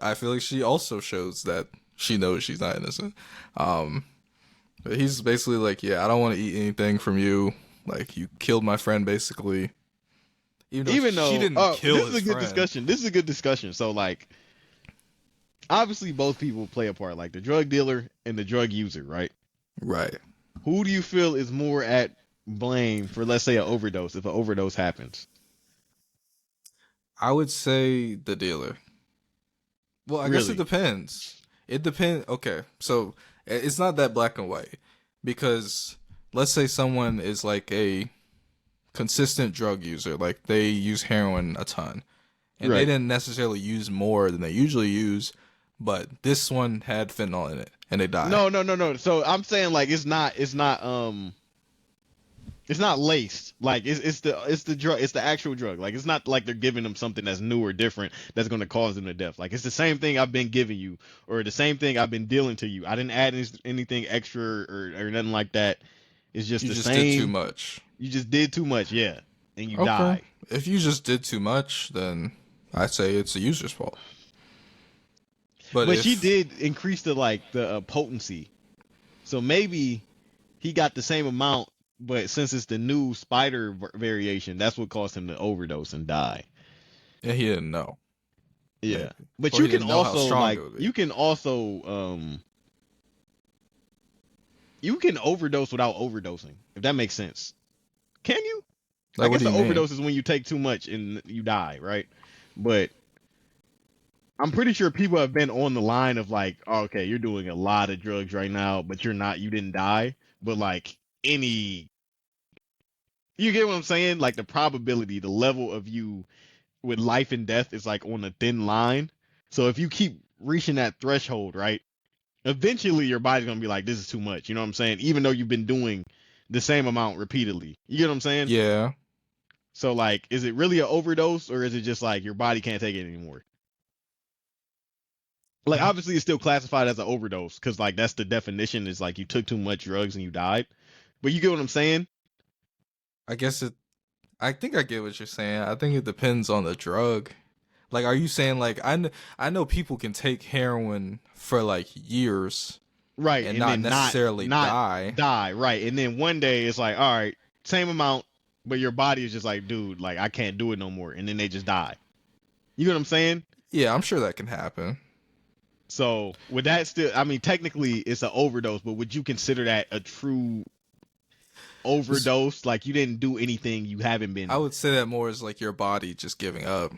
I feel like she also shows that she knows she's not innocent. But he's basically like, yeah, I don't want to eat anything from you. Like, you killed my friend, basically. Even though she didn't kill his friend. This is a good discussion. So, like, obviously both people play a part, like the drug dealer and the drug user, right? Right. Who do you feel is more at blame for, let's say, an overdose, if an overdose happens? I would say the dealer. Well, I guess it depends. It depends. Okay, so it's not that black and white, because let's say someone is like a consistent drug user, like they use heroin a ton, and they didn't necessarily use more than they usually use, but this one had fentanyl in it, and they died. No. So I'm saying, like, it's not laced. Like, it's the drug. It's the actual drug. Like, it's not like they're giving them something that's new or different that's going to cause them to death. Like, it's the same thing I've been giving you, or the same thing I've been dealing to you. I didn't add anything extra or nothing like that. It's just the same. You just did too much. You just did too much, yeah, and you die. If you just did too much, then I'd say it's the user's fault. But she did increase the potency, so maybe he got the same amount. But since it's the new spider variation, that's what caused him to overdose and die. Yeah, he didn't know. Yeah, maybe. But or you can overdose without overdosing, if that makes sense. Can you? Like, I guess the overdose is when you take too much and you die, right? But I'm pretty sure people have been on the line of like, oh, okay, you're doing a lot of drugs right now, but you didn't die. But like you get what I'm saying? Like, the probability, the level of you with life and death is like on a thin line. So if you keep reaching that threshold, right, eventually your body's gonna be like, this is too much. You know what I'm saying? Even though you've been doing the same amount repeatedly. You get what I'm saying? Yeah. So, like, is it really an overdose, or is it just like your body can't take it anymore? Like, obviously it's still classified as an overdose, because like that's the definition, is like you took too much drugs and you died. But you get what I'm saying? I think I get what you're saying. I think it depends on the drug. Like, are you saying, like, I know people can take heroin for like years, right, and not necessarily die, right? And then one day it's like, all right, same amount, but your body is just like, dude, like, I can't do it no more, and then they just die. You know what I'm saying? Yeah, I'm sure that can happen. So would that still? I mean, technically it's an overdose, but would you consider that a true overdose? Like, you didn't do anything, you haven't been. I would say that more as like your body just giving up.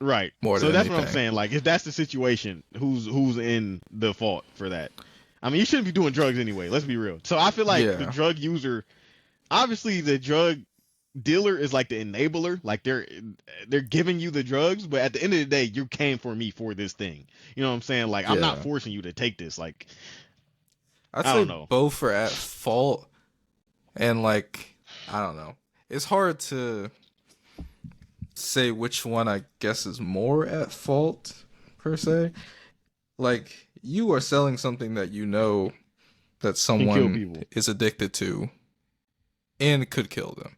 Right. More so than that's anything. what I'm saying. Like, if that's the situation, who's in the fault for that? I mean, you shouldn't be doing drugs anyway. Let's be real. So I feel like the drug user, obviously the drug dealer is like the enabler. Like, they're giving you the drugs, but at the end of the day, you came for me for this thing. You know what I'm saying? Like, I'm not forcing you to take this. Like, I don't know. Both are at fault, and like, I don't know. It's hard to say which one I guess is more at fault per se. Like, you are selling something that you know that someone is addicted to and could kill them.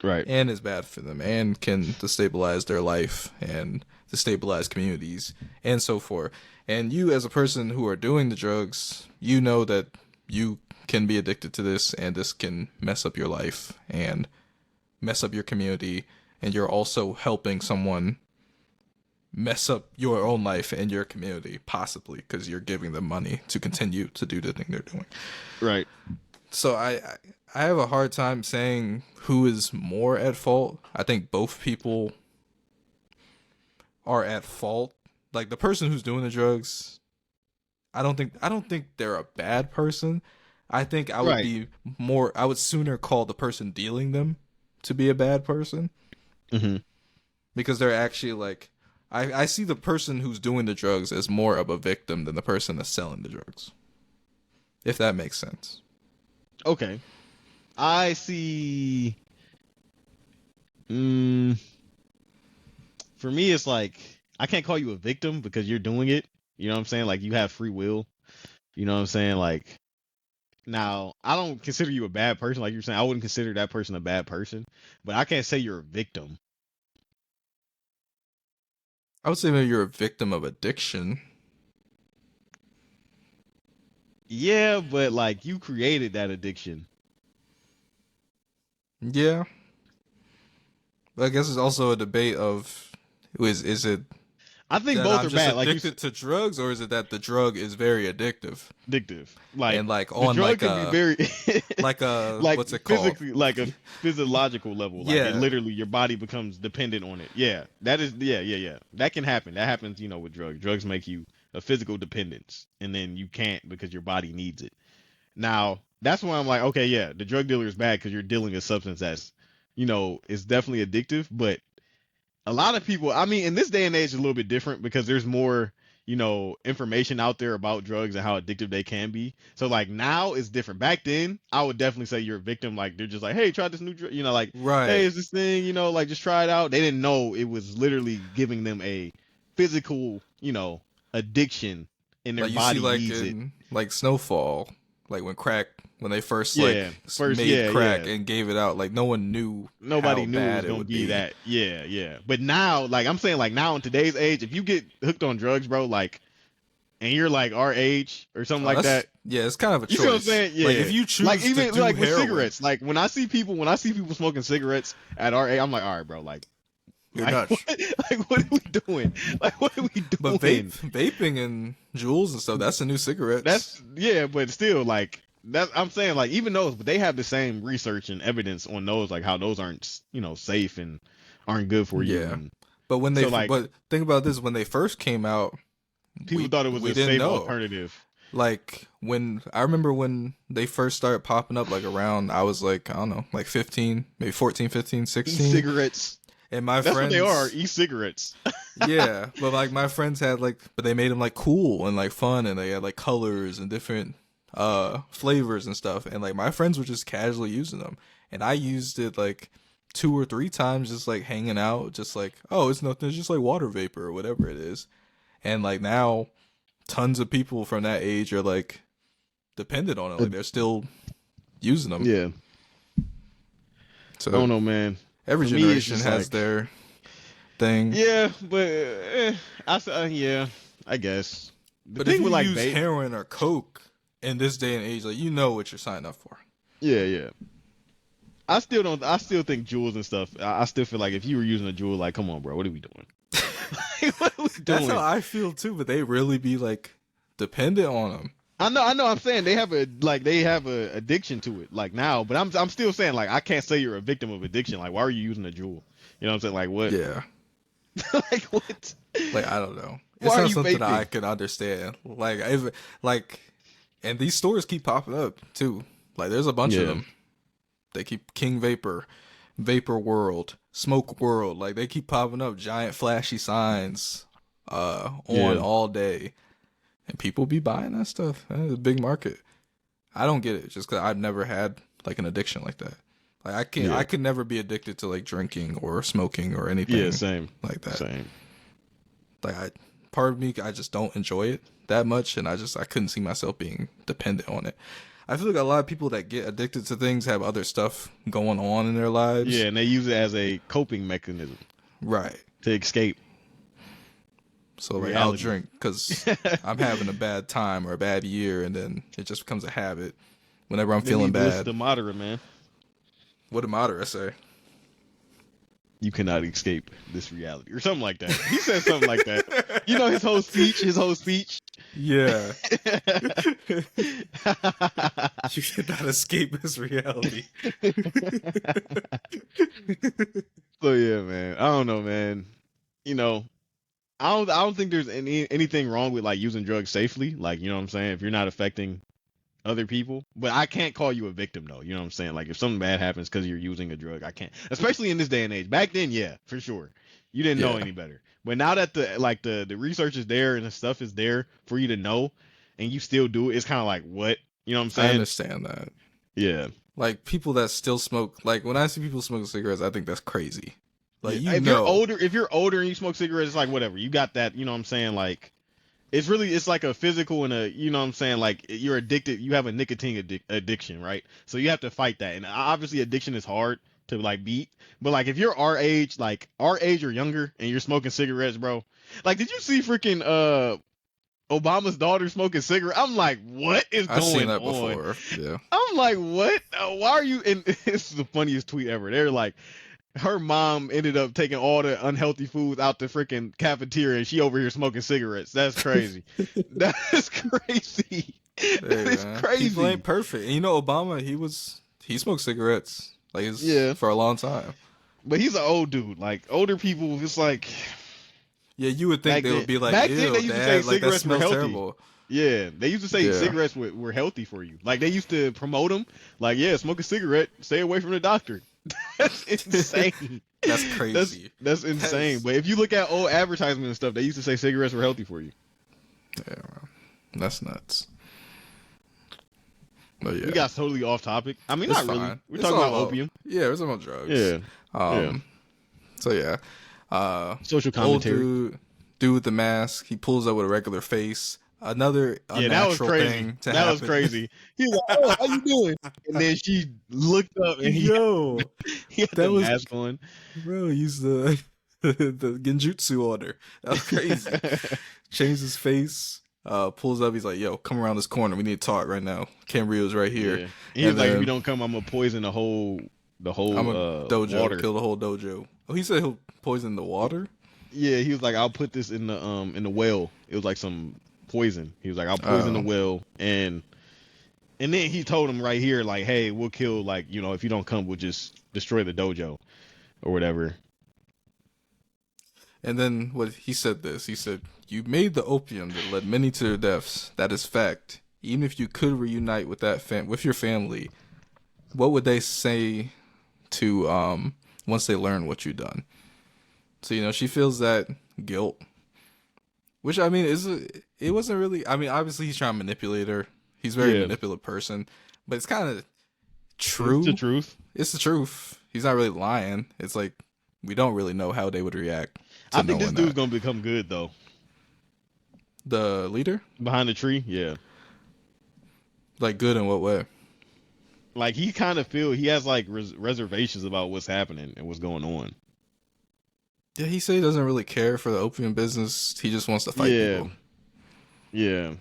Right. and is bad for them and can destabilize their life and destabilize communities and so forth. And you, as a person who are doing the drugs, you know that you can be addicted to this, and this can mess up your life and mess up your community, and you're also helping someone mess up your own life and your community, possibly because you're giving them money to continue to do the thing they're doing. Right. So I have a hard time saying who is more at fault. I think both people are at fault. Like the person who's doing the drugs, I don't think they're a bad person. I think I would be more. I would sooner call the person dealing them to be a bad person, because they're actually like. I see the person who's doing the drugs as more of a victim than the person that's selling the drugs. If that makes sense. Okay. I see. For me, it's like I can't call you a victim because you're doing it. You know what I'm saying? Like you have free will. You know what I'm saying? Like now, I don't consider you a bad person. Like you're saying, I wouldn't consider that person a bad person. But I can't say you're a victim. I would say maybe you're a victim of addiction. Yeah, but like you created that addiction. Yeah. But I guess it's also a debate of is it I think that both I'm are just bad. Like addicted to drugs, or is it that the drug is very addictive? addictive. Like And like the on drug like can a be very like a like what's it called? physically, like a physiological level. Like Yeah. it literally, your body becomes dependent on it. Yeah, that is. Yeah. That can happen. That happens. You know, with drugs. Drugs make you a physical dependence, and then you can't because your body needs it. Now that's why I'm like, okay, yeah, the drug dealer is bad because you're dealing a substance that's, you know, is definitely addictive, but a lot of people, I mean, in this day and age, it's a little bit different because there's more, you know, information out there about drugs and how addictive they can be. So like now it's different. Back then, I would definitely say you're a victim. Like they're just like, hey, try this new drug, you know, like, Right. hey, is this thing, you know, like just try it out. They didn't know it was literally giving them a physical, you know, addiction, and their Like you see body like needs it. in like Snowfall, like when they first Yeah, like made crack yeah. and gave it out, like no one knew Nobody how knew it bad was it gonna would be that. Yeah. But now, like I'm saying, like now in today's age, if you get hooked on drugs, bro, like, and you're like our age or something like that, yeah, it's kind of a you choice. see what I'm saying? Yeah. Like if you choose like to even do like with heroin, cigarettes, like when I see people smoking cigarettes at our age, I'm like, all right, bro, like, you're like, nuts. what are we doing? Like, what are we doing? But vaping and Juuls and stuff, that's the new cigarettes. That's but still, like that. I'm saying, like, even those, but they have the same research and evidence on those, like how those aren't, you know, safe and aren't good for you. Yeah. And But when so, like, but think about this, when they first came out, people thought it was a didn't safe know. alternative. Like I remember when they first started popping up, like around, I was like, I don't know, like 15, maybe 14, 15, 16. E-cigarettes. And my That's friends, what they are, e-cigarettes. yeah, but like my friends had but they made them like cool and like fun, and they had like colors and different flavors and stuff, and like my friends were just casually using them, and I used it like 2 or 3 times, just like hanging out, just like, oh, it's nothing, it's just like water vapor or whatever it is. And like now tons of people from that age are like dependent on it, like they're still using them. Yeah. So I don't know, man. every For me, it's generation just has like, their thing. yeah, but yeah, I guess. The But thing if you with like use vape, heroin or coke in this day and age, like, you know what you're signing up for. yeah. I still think Juuls and stuff. I still feel like if you were using a Juul, like, come on, bro, what are we doing? What are we doing? That's how I feel too, but they really be like dependent on them. I know. I'm saying they have a addiction to it, like now. But I'm still saying, like, I can't say you're a victim of addiction. Like, why are you using a Juul? You know what I'm saying? Like, what? Yeah. Like, what? Like, I don't know. It's Why are not you something vaping? I can understand. Like, and these stores keep popping up too. Like, there's a bunch of them. They keep King Vapor, Vapor World, Smoke World. Like, they keep popping up, giant flashy signs on all day. And people be buying that stuff. It's a big market. I don't get it, just because I've never had like an addiction like that. Like I could never be addicted to like drinking or smoking or anything. Yeah, same. Like that. Same. Like part of me, I just don't enjoy it that much, and I couldn't see myself being dependent on it. I feel like a lot of people that get addicted to things have other stuff going on in their lives. Yeah, and they use it as a coping mechanism, Right. to escape. So like Reality. I'll drink because I'm having a bad time or a bad year, and then it just becomes a habit. Whenever I'm feeling bad. Listen to Madara, man. What did Madara say? You cannot escape this reality, or something like that. He said something like that. You know his whole speech. Yeah. You cannot escape this reality. So yeah, man. I don't know, man. You know, I don't think there's anything wrong with like using drugs safely. Like, you know what I'm saying? If you're not affecting other people, but I can't call you a victim though. You know what I'm saying? Like if something bad happens because you're using a drug, I can't. Especially in this day and age. Back then, yeah, for sure. You didn't know any better. But now that the research is there and the stuff is there for you to know, and you still do it, it's kind of like what? You know what I'm saying? I understand that. Yeah. Like people that still smoke. Like when I see people smoking cigarettes, I think that's crazy. Like if you're older and you smoke cigarettes, it's like whatever. You got that. You know what I'm saying? Like. It's like a physical and a, you know what I'm saying, like you're addicted, you have a nicotine addiction, right? So you have to fight that. And obviously addiction is hard to like beat, but like if you're our age or younger and you're smoking cigarettes, bro, like did you see freaking Obama's daughter smoking cigarettes? I'm like, what is going on? I've seen that before. Yeah. I'm like, what? Why are you, and it's the funniest tweet ever. They're like, her mom ended up taking all the unhealthy foods out the freaking cafeteria and she over here smoking cigarettes. That's crazy. That's crazy. It's crazy. People ain't perfect. And you know, Obama, he smoked cigarettes for a long time. But he's an old dude. Like older people, it's like, yeah, you would think they would be like, back ew, then they used Dad, to say like, cigarettes were healthy. Terrible. Yeah, they used to say cigarettes were healthy for you. Like they used to promote them. Like, yeah, smoke a cigarette, stay away from the doctor. That's insane. That's crazy. That's insane. But if you look at old advertisements and stuff, they used to say cigarettes were healthy for you. Yeah, that's nuts. But yeah, we got totally off topic. I mean, not really. We're talking about opium. Yeah, we're talking about drugs. Yeah. So yeah. Social commentary. Old dude with the mask. He pulls up with a regular face. Another unnatural thing to happen. That was crazy. He was like, "Oh, how you doing?" And then she looked up and he had the mask on. Bro, use the genjutsu order. That was crazy. Changed his face. Pulls up. He's like, "Yo, come around this corner. We need to talk right now. Kenryo's right here." Yeah. He was like, "If you don't come, I'm gonna poison the whole dojo. Water. Kill the whole dojo." Oh, he said he'll poison the water. Yeah, he was like, "I'll put this in the well." It was like some poison. He was like, I'll poison the well, and then he told him right here, like, hey, we'll kill, like, you know, if you don't come, we'll just destroy the dojo or whatever. And then he said, you made the opium that led many to their deaths. That is fact. Even if you could reunite with with your family, what would they say to once they learn what you've done? So, you know, she feels that guilt. Which, I mean, it wasn't really... I mean, obviously, he's trying to manipulate her. He's a very manipulative person. But it's kind of true. It's the truth. It's the truth. He's not really lying. It's like, we don't really know how they would react. I think this dude's going to become good, though. The leader? Behind the tree? Yeah. Like, good in what way? Like, he kind of he has, like, reservations about what's happening and what's going on. Yeah, he said he doesn't really care for the opium business. He just wants to fight people. Yeah.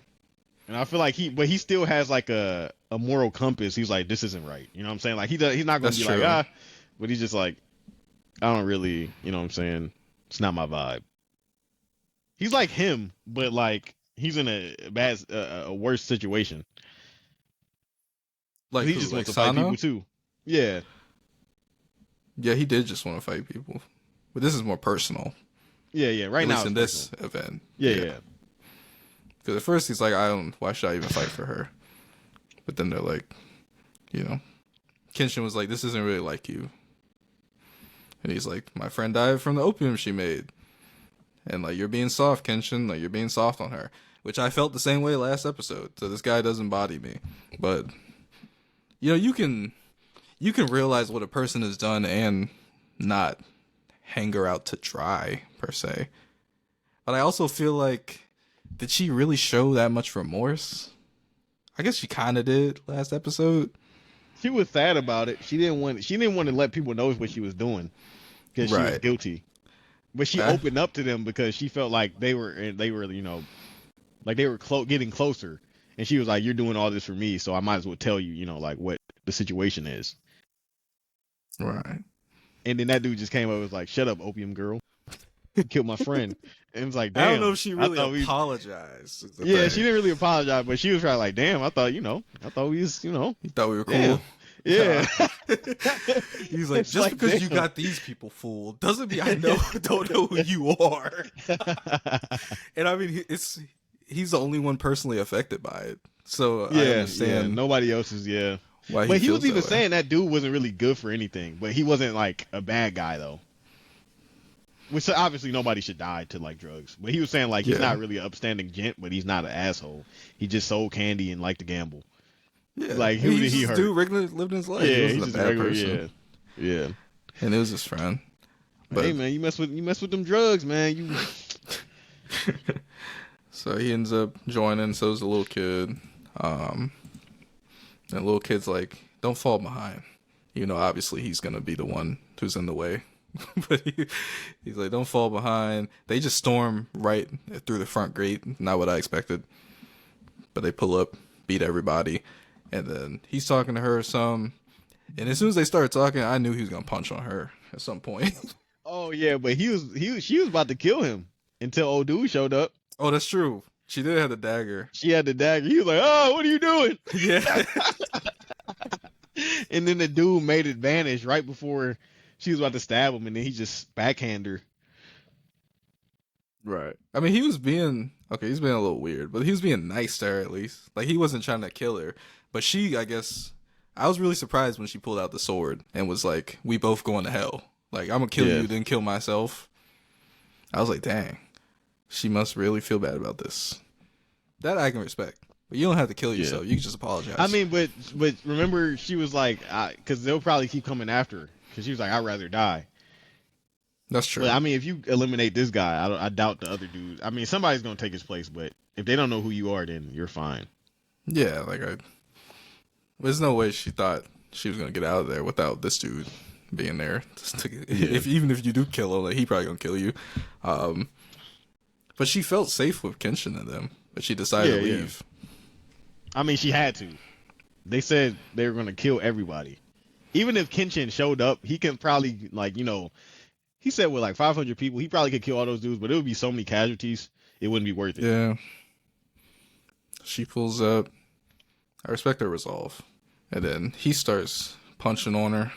And I feel like he still has like a moral compass. He's like, this isn't right. You know what I'm saying? Like he's not going to be like, but he's just like, I don't really, you know what I'm saying? It's not my vibe. He's like him, but like he's in a worse situation. Like he just wants to fight people too. Yeah. Yeah, he did just want to fight people. But this is more personal. Yeah. Right now, in this event. Yeah. Because at first he's like, why should I even fight for her? But then they're like, you know, Kenshin was like, this isn't really like you. And he's like, my friend died from the opium she made. And like, you're being soft, Kenshin. Like, you're being soft on her. Which I felt the same way last episode. So this guy doesn't body me. But, you know, you can realize what a person has done and not hang her out to dry, per se. But I also feel like, did she really show that much remorse? I guess she kind of did last episode. She was sad about it. She didn't want to let people know what she was doing because she was Right. guilty. But she opened up to them because she felt like they were like they were getting closer. And she was like, "You're doing all this for me, so I might as well tell you, like what the situation is." Right. And then that dude just came up and was like, "Shut up, opium girl. You killed my friend." And it's like, I damn. don't know if she really apologized. Yeah, she didn't really apologize, but she was probably like, "Damn, I thought we was, You thought we were cool. damn. Yeah." He's like, just because damn. you got these people fooled doesn't mean I don't know who you are. And I mean, he's the only one personally affected by it. So I understand. Yeah, nobody else is. Yeah. Why But he was even that way. saying that dude wasn't really good for anything, but he wasn't like a bad guy though. Which obviously nobody should die to like drugs. But he was saying like he's not really an upstanding gent, but he's not an asshole. He just sold candy and liked to gamble. Yeah, like who did he hurt? Dude, regular living his life. Yeah, he he's wasn't just a bad regular. person. Yeah. And it was his friend. But, hey man, you mess with them drugs, man. You. So he ends up joining. So is the little kid. And the little kid's like, "Don't fall behind." Obviously he's gonna be the one who's in the way. But he's like, "Don't fall behind." They just storm right through the front gate. Not what I expected. But they pull up, beat everybody. And then he's talking to her some. And as soon as they started talking, I knew he was gonna punch on her at some point. Oh yeah, but she was about to kill him until old dude showed up. Oh, that's true. She did have the dagger. She had the dagger. He was like, "Oh, what are you doing?" Yeah. And then the dude made it vanish right before she was about to stab him, and then he just backhand her. Right. I mean, he's being a little weird, but he was being nice to her at least. Like, he wasn't trying to kill her. But she, I guess, I was really surprised when she pulled out the sword and was like, "We both going to hell. Like, I'm going to kill you, then kill myself." I was like, dang. She must really feel bad about this. That I can respect. But you don't have to kill yourself. You can just apologize. I mean, but remember, she was like, because they'll probably keep coming after her. Because she was like, "I'd rather die." That's true. But I mean, if you eliminate this guy, I doubt the other dude. I mean, somebody's gonna take his place, but if they don't know who you are, then you're fine. Yeah, like there's no way she thought she was gonna get out of there without this dude being there. Even if you do kill him, like, he probably gonna kill you. But she felt safe with Kenshin and them, but she decided to leave. I mean, she had to. They said they were gonna kill everybody. Even if Kenshin showed up, he can probably he said with like 500 people, he probably could kill all those dudes, but it would be so many casualties, it wouldn't be worth it. Yeah. She pulls up. I respect her resolve. And then he starts punching on her.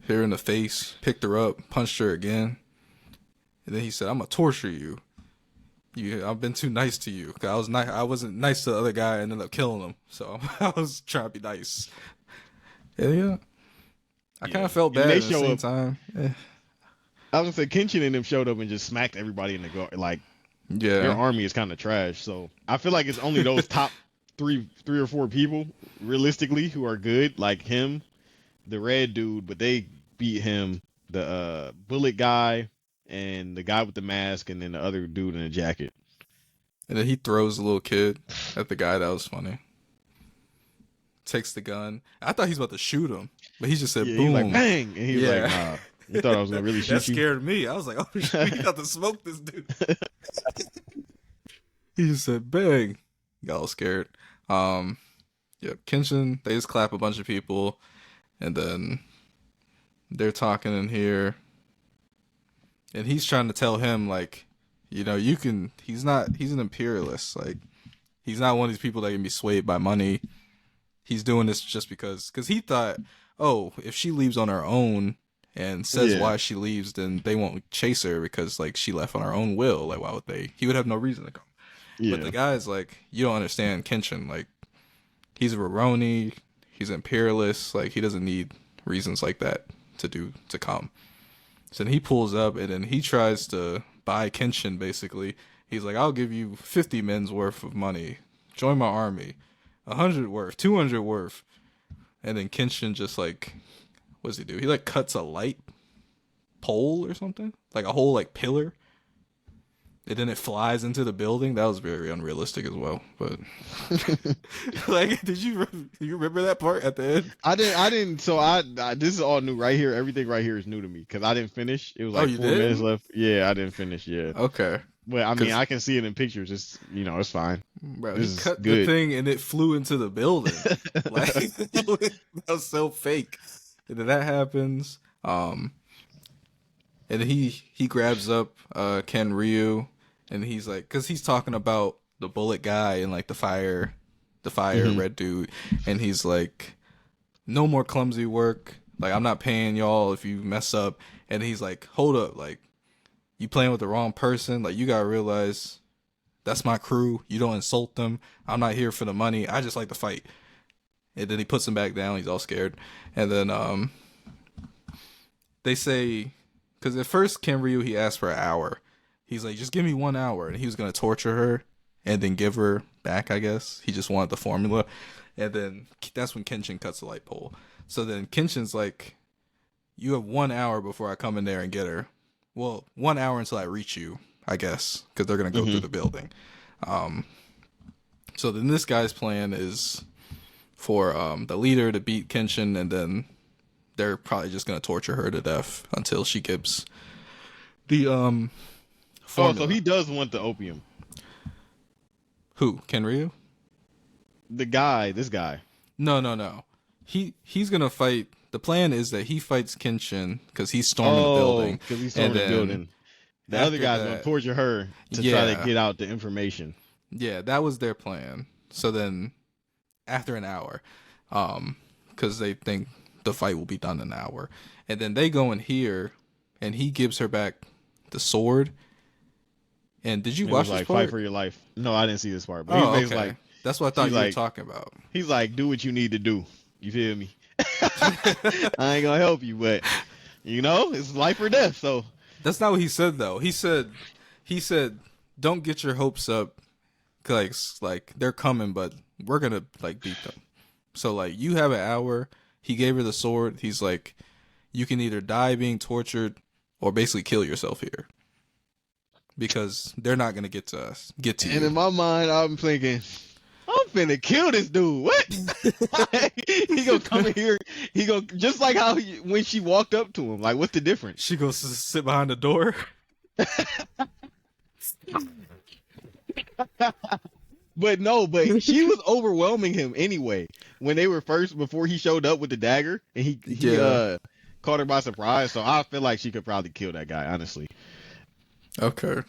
Hit her in the face, picked her up, punched her again. And then he said, "I'm going to torture you. I've been too nice to you. I wasn't nice to the other guy and ended up killing him. So I was trying to be nice." Yeah. I kind of felt bad at the same time. I was gonna say Kenshin and them showed up and just smacked everybody in the guard. Like, their army is kind of trash. So I feel like it's only those top three or four people realistically who are good, like him, the red dude, but they beat him, the bullet guy, and the guy with the mask, and then the other dude in a jacket. And then he throws a little kid at the guy. That was funny. Takes the gun. I thought he was about to shoot him, but he just said, "Boom!" He was like, "Bang!" And he was like, "Nah." You thought I was gonna really shoot you? That scared me. I was like, "Oh shit, we got to smoke this dude." He just said, "Bang!" Got all scared. Kenshin. They just clap a bunch of people, and then they're talking in here, and he's trying to tell him like, you can. He's an imperialist. Like, he's not one of these people that can be swayed by money. He's doing this just because he thought, oh, if she leaves on her own and says why she leaves, then they won't chase her because like she left on her own will. Like, why would they? He would have no reason to come. Yeah. But the guy's like, you don't understand Kenshin. Like, he's a Rurouni. He's an imperialist. Like, he doesn't need reasons like that to come. So then he pulls up and then he tries to buy Kenshin. Basically, he's like, "I'll give you 50 men's worth of money. Join my army. 100 worth, 200 worth." And then Kenshin just like, what does he do? He like cuts a light pole or something, like a whole like pillar. and then it flies into the building. That was very unrealistic as well. But like, you remember that part at the end? I didn't. So this is all new right here. Everything right here is new to me because I didn't finish. It was like 4 minutes left. Yeah, I didn't finish. Yeah. Okay. But I mean, I can see it in pictures. It's it's fine. Bro, he cut the thing and it flew into the building. Like that was so fake. And then that happens. And he grabs up Ken Ryu, and he's like, because he's talking about the bullet guy and like the fire red dude, and he's like, no more clumsy work. Like, I'm not paying y'all if you mess up. And he's like, hold up, like, you playing with the wrong person. Like, you gotta realize that's my crew. You don't insult them. I'm not here for the money. I just like to fight. And then he puts him back down. He's all scared. And then they say, because at first Ken Ryu, he asked for an hour. He's like, just give me 1 hour. And he was gonna torture her and then give her back, I guess. He just wanted the formula. And then that's when Kenshin cuts the light pole. So then Kenshin's like, you have 1 hour before I come in there and get her. Well, 1 hour until I reach you, I guess, because they're going to go through the building. So then this guy's plan is for the leader to beat Kenshin, and then they're probably just going to torture her to death until she gives the formula. Oh, so he does want the opium. Who? Ken Ryu? This guy. No. He's going to fight. The plan is that he fights Kenshin because he's storming the building. Because he's storming the building. The other guy's going to torture her to try to get out the information. Yeah, that was their plan. So then, after an hour, because they think the fight will be done in an hour, and then they go in here, and he gives her back the sword. And did you watch this part? Fight for your life. No, I didn't see this part. But okay. Like, that's what I thought you were talking about. He's like, do what you need to do. You feel me? I ain't gonna help you, but it's life or death. So that's not what he said, though. He said, don't get your hopes up, cause like they're coming, but we're gonna like beat them. So like you have an hour. He gave her the sword. He's like, you can either die being tortured or basically kill yourself here, because they're not gonna get to you. And in my mind, I'm thinking, I'm finna kill this dude. What? He gonna come in here. He gonna just like how when she walked up to him. Like, what's the difference? She goes to sit behind the door. But she was overwhelming him anyway. When they were before he showed up with the dagger, and he caught her by surprise. So I feel like she could probably kill that guy, honestly. Okay.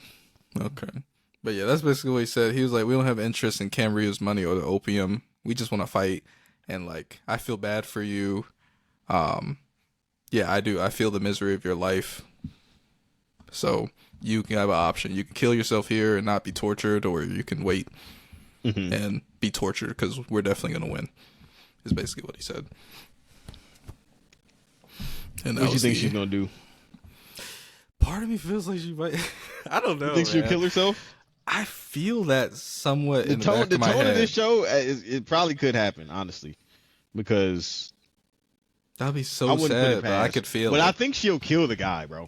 But yeah, that's basically what he said. He was like, we don't have interest in Ken Ryu's money or the opium. We just want to fight. And like, I feel bad for you. Yeah, I do. I feel the misery of your life. So you can have an option. You can kill yourself here and not be tortured, or you can wait and be tortured, because we're definitely going to win, is basically what he said. And what do you think she's going to do? Part of me feels like she might. I don't know. You think she'll kill herself? I feel that somewhat in the back of my head. The tone of this show, it probably could happen, honestly, because that'd be so sad. But I could feel it. But I think she'll kill the guy, bro.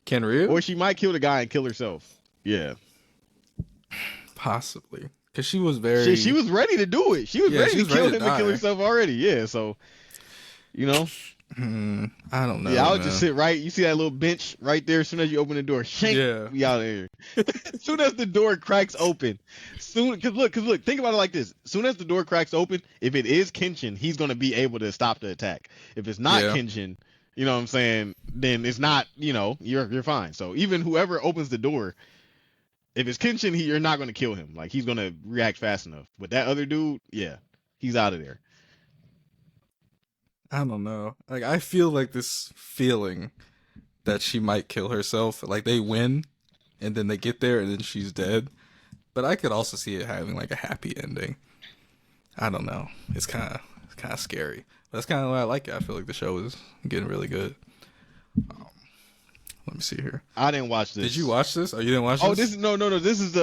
Ken Ryu? Or she might kill the guy and kill herself. Yeah, possibly, because she was very. She was ready to do it. She was ready to kill him and kill herself already. Yeah, so I don't know. Yeah, I would just sit right. You see that little bench right there? As soon as you open the door, shank, we out of here. As soon as the door cracks open, because look, think about it like this: as soon as the door cracks open, if it is Kenshin, he's gonna be able to stop the attack. If it's not Kenshin, you know what I'm saying? Then it's not. You're fine. So even whoever opens the door, if it's Kenshin, you're not gonna kill him. Like, he's gonna react fast enough. But that other dude, yeah, he's out of there. I don't know. Like, I feel like this feeling that she might kill herself. Like, they win, and then they get there, and then she's dead. But I could also see it having like a happy ending. I don't know. It's kind of scary. But that's kind of why I like it. I feel like the show is getting really good. Let me see here. I didn't watch this. Did you watch this? Oh, you didn't watch this? Oh, this is no. This is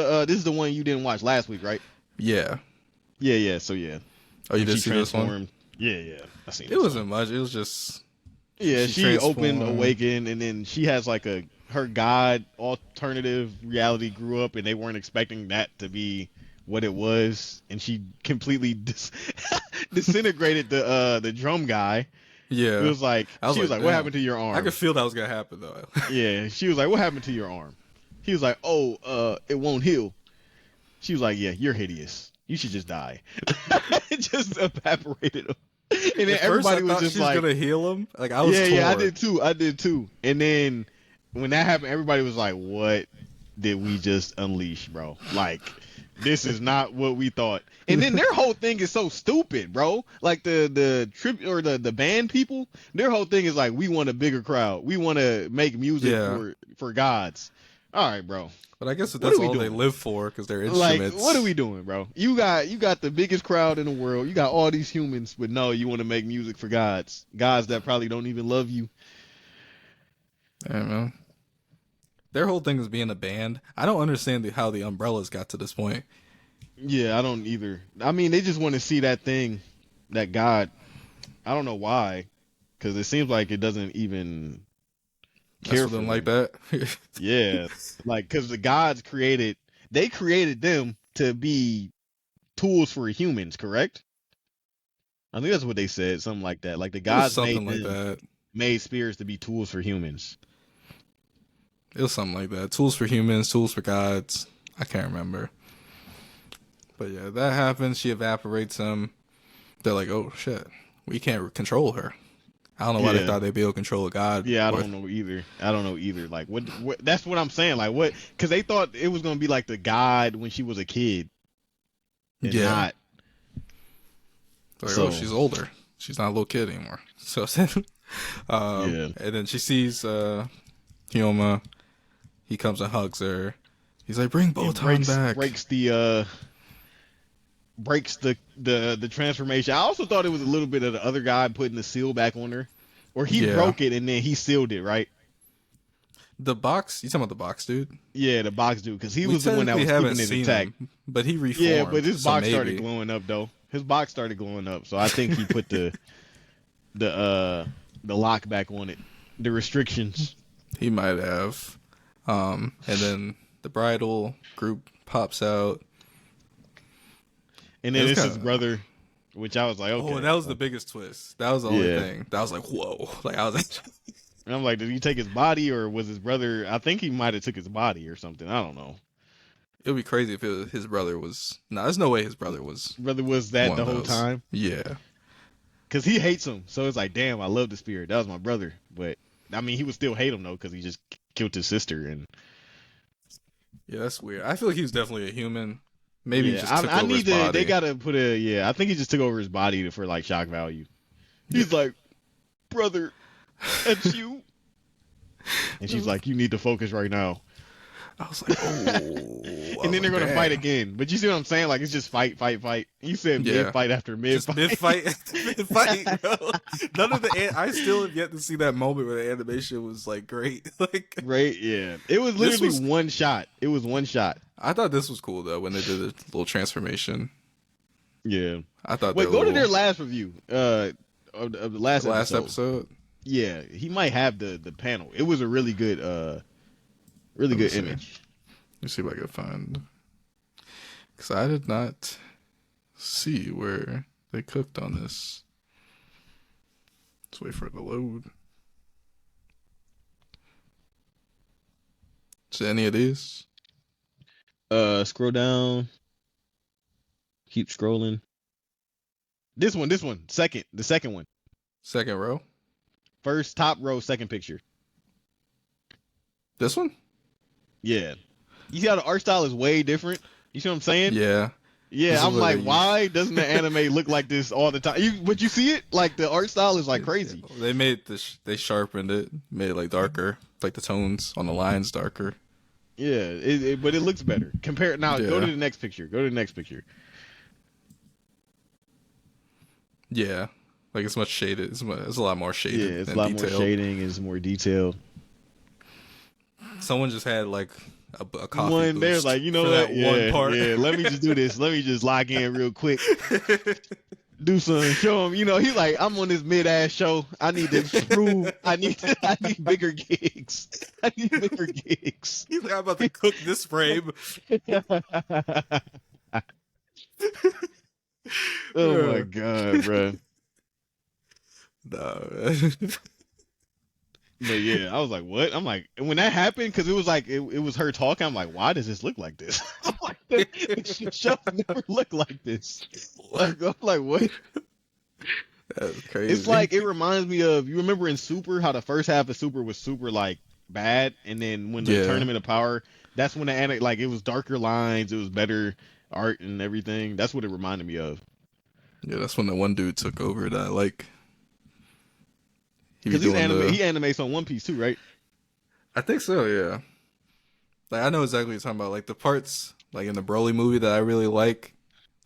the one you didn't watch last week, right? Yeah. Yeah. So yeah. Oh, you did see this one? Yeah. I seen it wasn't much. It was just she opened, awakened, and then she has like a her god alternative reality grew up and they weren't expecting that to be what it was, and she completely disintegrated the drum guy. It Yeah. was like I was she was like, like, "What damn. happened to your I arm?" could feel that was gonna happen though. Yeah, she was like, "What happened to your arm?" He was like, "Oh, it won't heal." She was like, "Yeah, you're hideous. You should just die." It just evaporated him. And then At first, I everybody was thought just she was like, gonna heal him. Like I was yeah, I torn. did too. I did too. And then when that happened, everybody was like, "What did we just unleash, bro? Like, this is not what we thought." And then their whole thing is so stupid, bro. Like the trip or the band people, their whole thing is like, "We want a bigger crowd. We want to make music Yeah. for gods." All right, bro. But I guess if What that's are we all they doing? live for, because they're Like, instruments. what are we doing, bro? You got the biggest crowd in the world. You got all these humans, but no, you want to make music for gods. Gods that probably don't even love you. I don't know. Their whole thing is being a band. I don't understand how the Umbrellas got to this point. Yeah, I don't either. I mean, they just want to see that thing, that God. I don't know why, because it seems like it doesn't even That's care for for them like them. that. Yeah, like because the gods they created them to be tools for humans, correct? I think that's what they said, something like that. Like the It was gods made something like them, that. made spirits to be tools for humans. It was something like that. Tools for humans, tools for gods. I can't remember. But yeah, that happens. She evaporates him. They're like, oh shit, we can't control her. I don't know why they Yeah. thought they'd be able to control a god. Yeah, I Or, don't know either. I don't know either. Like what that's what I'm saying. Like what? Because they thought it was gonna be like the god when she was a kid, and yeah. not. Like, So oh, she's older. She's not a little kid anymore. So, yeah, and then she sees Hyoma. He comes and hugs her. He's like, bring it Botan back. breaks the transformation. I also thought it was a little bit of the other guy putting the seal back on her, or he Yeah. broke it and then he sealed it, right? The box? You talking about the box, dude? Yeah, the box dude, because he We was the one that technically was haven't keeping it seen intact. him, but he reformed. Yeah, but his so box maybe. started glowing up though. His box started glowing up, so I think he put the lock back on it, the restrictions. He might have. And then the bridal group pops out. And then It was it's his kinda- brother, which I was like, okay. Oh, that was the biggest twist. That was the only Yeah. thing. That was like, whoa. Like I was like, And I'm like, did he take his body or was his brother? I think he might have took his body or something. I don't know. it would be crazy if his brother was. No, there's no way his brother was Brother was that one the of whole those. time Yeah. because he hates him. So it's like, damn, I love the spirit. That was my brother, but I mean, he would still hate him though because he just killed his sister. And Yeah, that's weird. I feel like he was definitely a human. Maybe he yeah, just took over his body. They gotta put a yeah. I think he just took over his body for like shock value. He's like, brother, that's you. And she's like, you need to focus right now. I was like, oh. And then they're gonna damn. fight again. But you see what I'm saying? Like it's just fight. You said Yeah. mid fight after mid Just fight. mid fight, mid fight, bro. None of I still have yet to see that moment where the animation was like great. Like, Right? Yeah. It was literally one shot. It was one shot. I thought this was cool though when they did the little transformation. Yeah. I thought. Wait, go to their last review. Of the last episode. Yeah, he might have the panel. It was a really good really good see. image. Let me see if I can find. Because I did not see where they cooked on this. Let's wait for it to load. Is it any of these? Scroll down. Keep scrolling. This one. The second one. Second row? First top row, second picture. This one? Yeah. You see how the art style is way different? You see what I'm saying? Yeah. Yeah, This is I'm what like, they why doesn't the anime look like this all the time? But you see it? Like the art style is like crazy. They made this. They sharpened it, made it like darker, like the tones on the lines darker. Yeah, but it looks better. Compare now. Go to Yeah. the next picture. Yeah, like it's much shaded. It's a lot more shaded. Yeah, it's a and lot detailed. more shading. It's more detailed. Someone just had like a coffee One there's boost like, you know for what? that Yeah, one part. yeah. Let me just do this. Let me just log in real quick. Do something, show him. You know, he's like, I'm on this mid-ass show. I need to prove. I need bigger gigs. I need bigger gigs. He's like, I'm about to cook this frame. Oh my god, bro. Nah, man. But yeah, I was like, what? I'm like, and when that happened, because it was like it was her talking. I'm like, why does this look like this? I'm like, the show never looked like this. Like, I'm like, what? That's crazy. It's like it reminds me of, you remember in Super how the first half of Super was super like bad, and then when the Tournament of Power, that's when the like it was darker lines, it was better art and everything. That's what it reminded me of. Yeah, that's when the one dude took over that like. Because he animates on One Piece too, right? I think so, yeah. Like I know exactly what you're talking about. Like the parts like in the Broly movie that I really like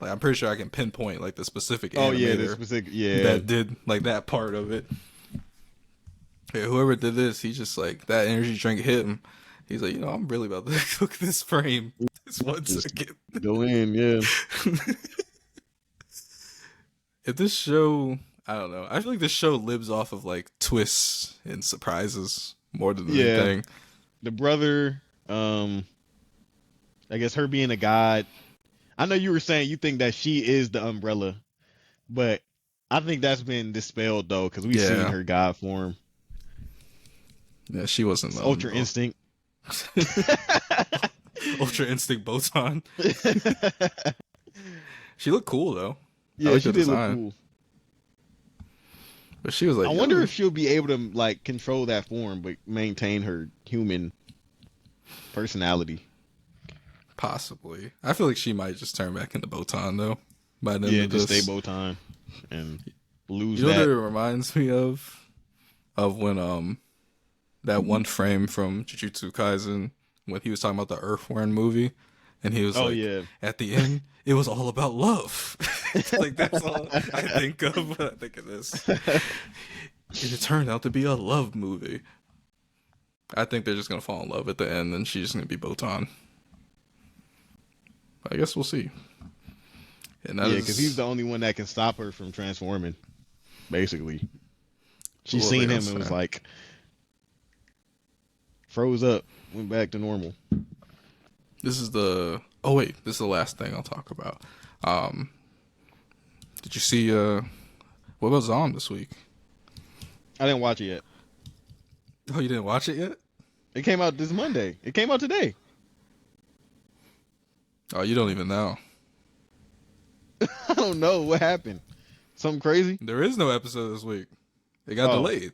I'm pretty sure I can pinpoint like the specific animator that did like that part of it. Yeah, whoever did this, he just like that energy drink hit him. He's like, I'm really about to cook this frame. This 1 second. Go in, yeah. If this show, I don't know. I feel like this show lives off of like twists and surprises more than anything. The brother, I guess her being a god. I know you were saying you think that she is the umbrella, but I think that's been dispelled though, because we've seen her god form. Yeah, she wasn't Ultra Instinct. Ultra Instinct Botan. She looked cool though. Yeah, she did look cool. But she was like, I wonder if she'll be able to like control that form but maintain her human personality. Possibly. I feel like she might just turn back into Botan though. By the end of just this. stay Botan and lose you know that. What it reminds me of when that one frame from Jujutsu Kaisen when he was talking about the Earthworm movie, and he was at the end, it was all about love. Like that's all I think of when I think of this. And it turned out to be a love movie. I think they're just gonna fall in love at the end, and she's just gonna be Botan. I guess we'll see. And because he's the only one that can stop her from transforming. Basically, she seen him and was like, froze up, went back to normal. This is the last thing I'll talk about. Did you see what about Zom this week? I didn't watch it yet. Oh, you didn't watch it yet? It came out this Monday. It came out today. Oh, you don't even know. I don't know what happened. Something crazy? There is no episode this week. It got delayed.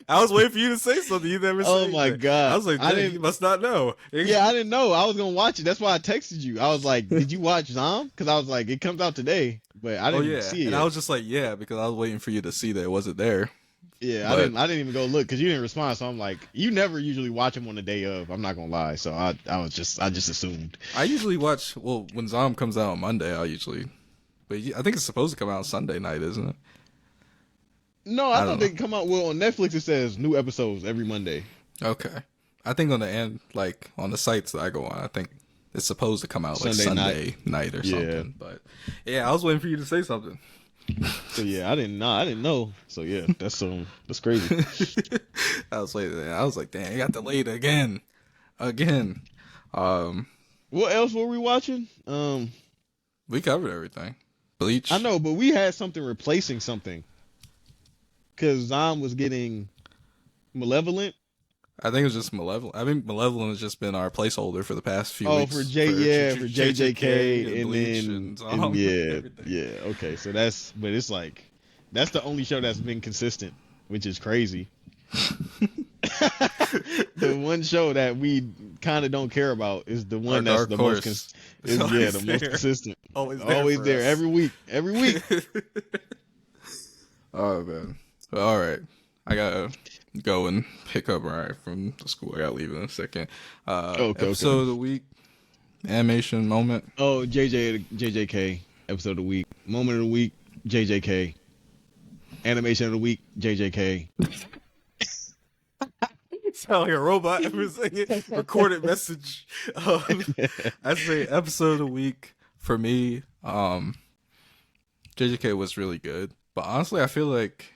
I was waiting for you to say something. You never said Oh my god. I was like, you must not know. Yeah, I didn't know. I was going to watch it. That's why I texted you. I was like, did you watch Zom? Because I was like, it comes out today. But I didn't see it. And I was just like, yeah, because I was waiting for you to see that it wasn't there. Yeah, but I didn't even go look because you didn't respond. So I'm like, you never usually watch them on the day of. I'm not gonna lie. So I just assumed. I usually watch. Well, when Zom comes out on Monday, but I think it's supposed to come out Sunday night, isn't it? No, I thought they come out. Well, on Netflix it says new episodes every Monday. Okay, I think on the end, like on the sites that I go on, I think it's supposed to come out like Sunday night or something. But yeah, I was waiting for you to say something. So yeah, I didn't know. So yeah, that's crazy. I was like, damn, it got delayed again. What else were we watching? We covered everything. Bleach. I know, but we had something replacing something. Cause Zom was getting Malevolent. I think it was just Malevolent. I think Malevolent has just been our placeholder for the past few weeks. For JJK and Bleach then Zom, okay. So that's the only show that's been consistent, which is crazy. The one show that we kind of don't care about is the one that's the most most consistent. Always there every week. Oh man. All right. I gotta go and pick up from the school. I gotta leave in a second. Episode of the week. Animation moment. Oh, JJK. Episode of the week. Moment of the week. JJK. Animation of the week. JJK. Sound like a robot ever singing recorded message. I say episode of the week for me. Um, JJK was really good, but honestly, I feel like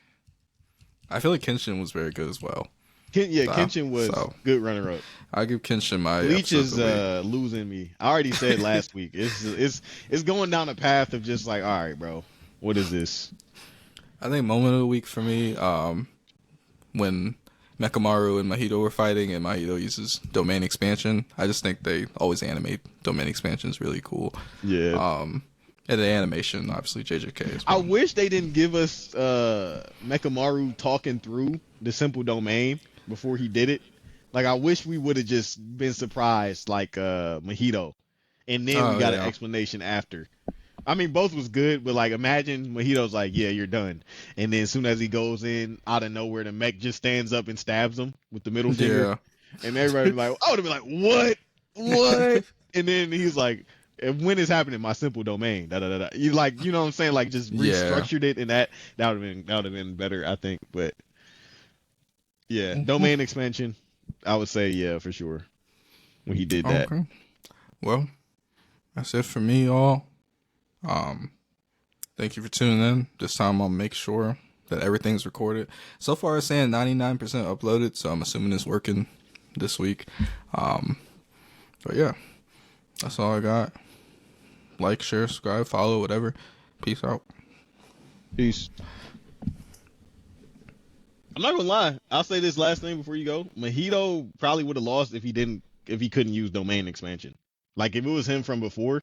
Kenshin was very good as well. Kenshin was So good runner up. I give Kenshin my Bleach episode of is the week. losing me. I already said last week. It's going down a path of just like, all right, bro, what is this? I think moment of the week for me, when Mekamaru and Mahito were fighting, and Mahito uses domain expansion. I just think they always animate domain expansions really cool. Yeah. And the animation, obviously, JJK as I well. wish they didn't give us Mekamaru talking through the simple domain before he did it. Like I wish we would have just been surprised like Mahito. And then we Oh got an yeah, explanation after. I mean, both was good, but like, imagine Mojito's like, "Yeah, you're done," and then as soon as he goes in, out of nowhere, the mech just stands up and stabs him with the middle finger, yeah, and everybody be like, "I would have been like, what?" And then he's like, "When is happening? My simple domain." Da da da da. You like, you know what I'm saying? Like, just yeah. restructured it, and that would have been better, I think. But yeah, domain expansion, I would say yeah for sure when he did that. Okay. Well, that's it for me, all. Um, Thank you for tuning in. This time I'll make sure that everything's recorded. So far it's saying 99% uploaded, so I'm assuming it's working this week. But yeah, that's all I got. Like, share, subscribe, follow, whatever. Peace out. Peace. I'm not gonna lie. I'll say this last thing before you go. Mahito probably would have lost if he couldn't use domain expansion. Like if it was him from before,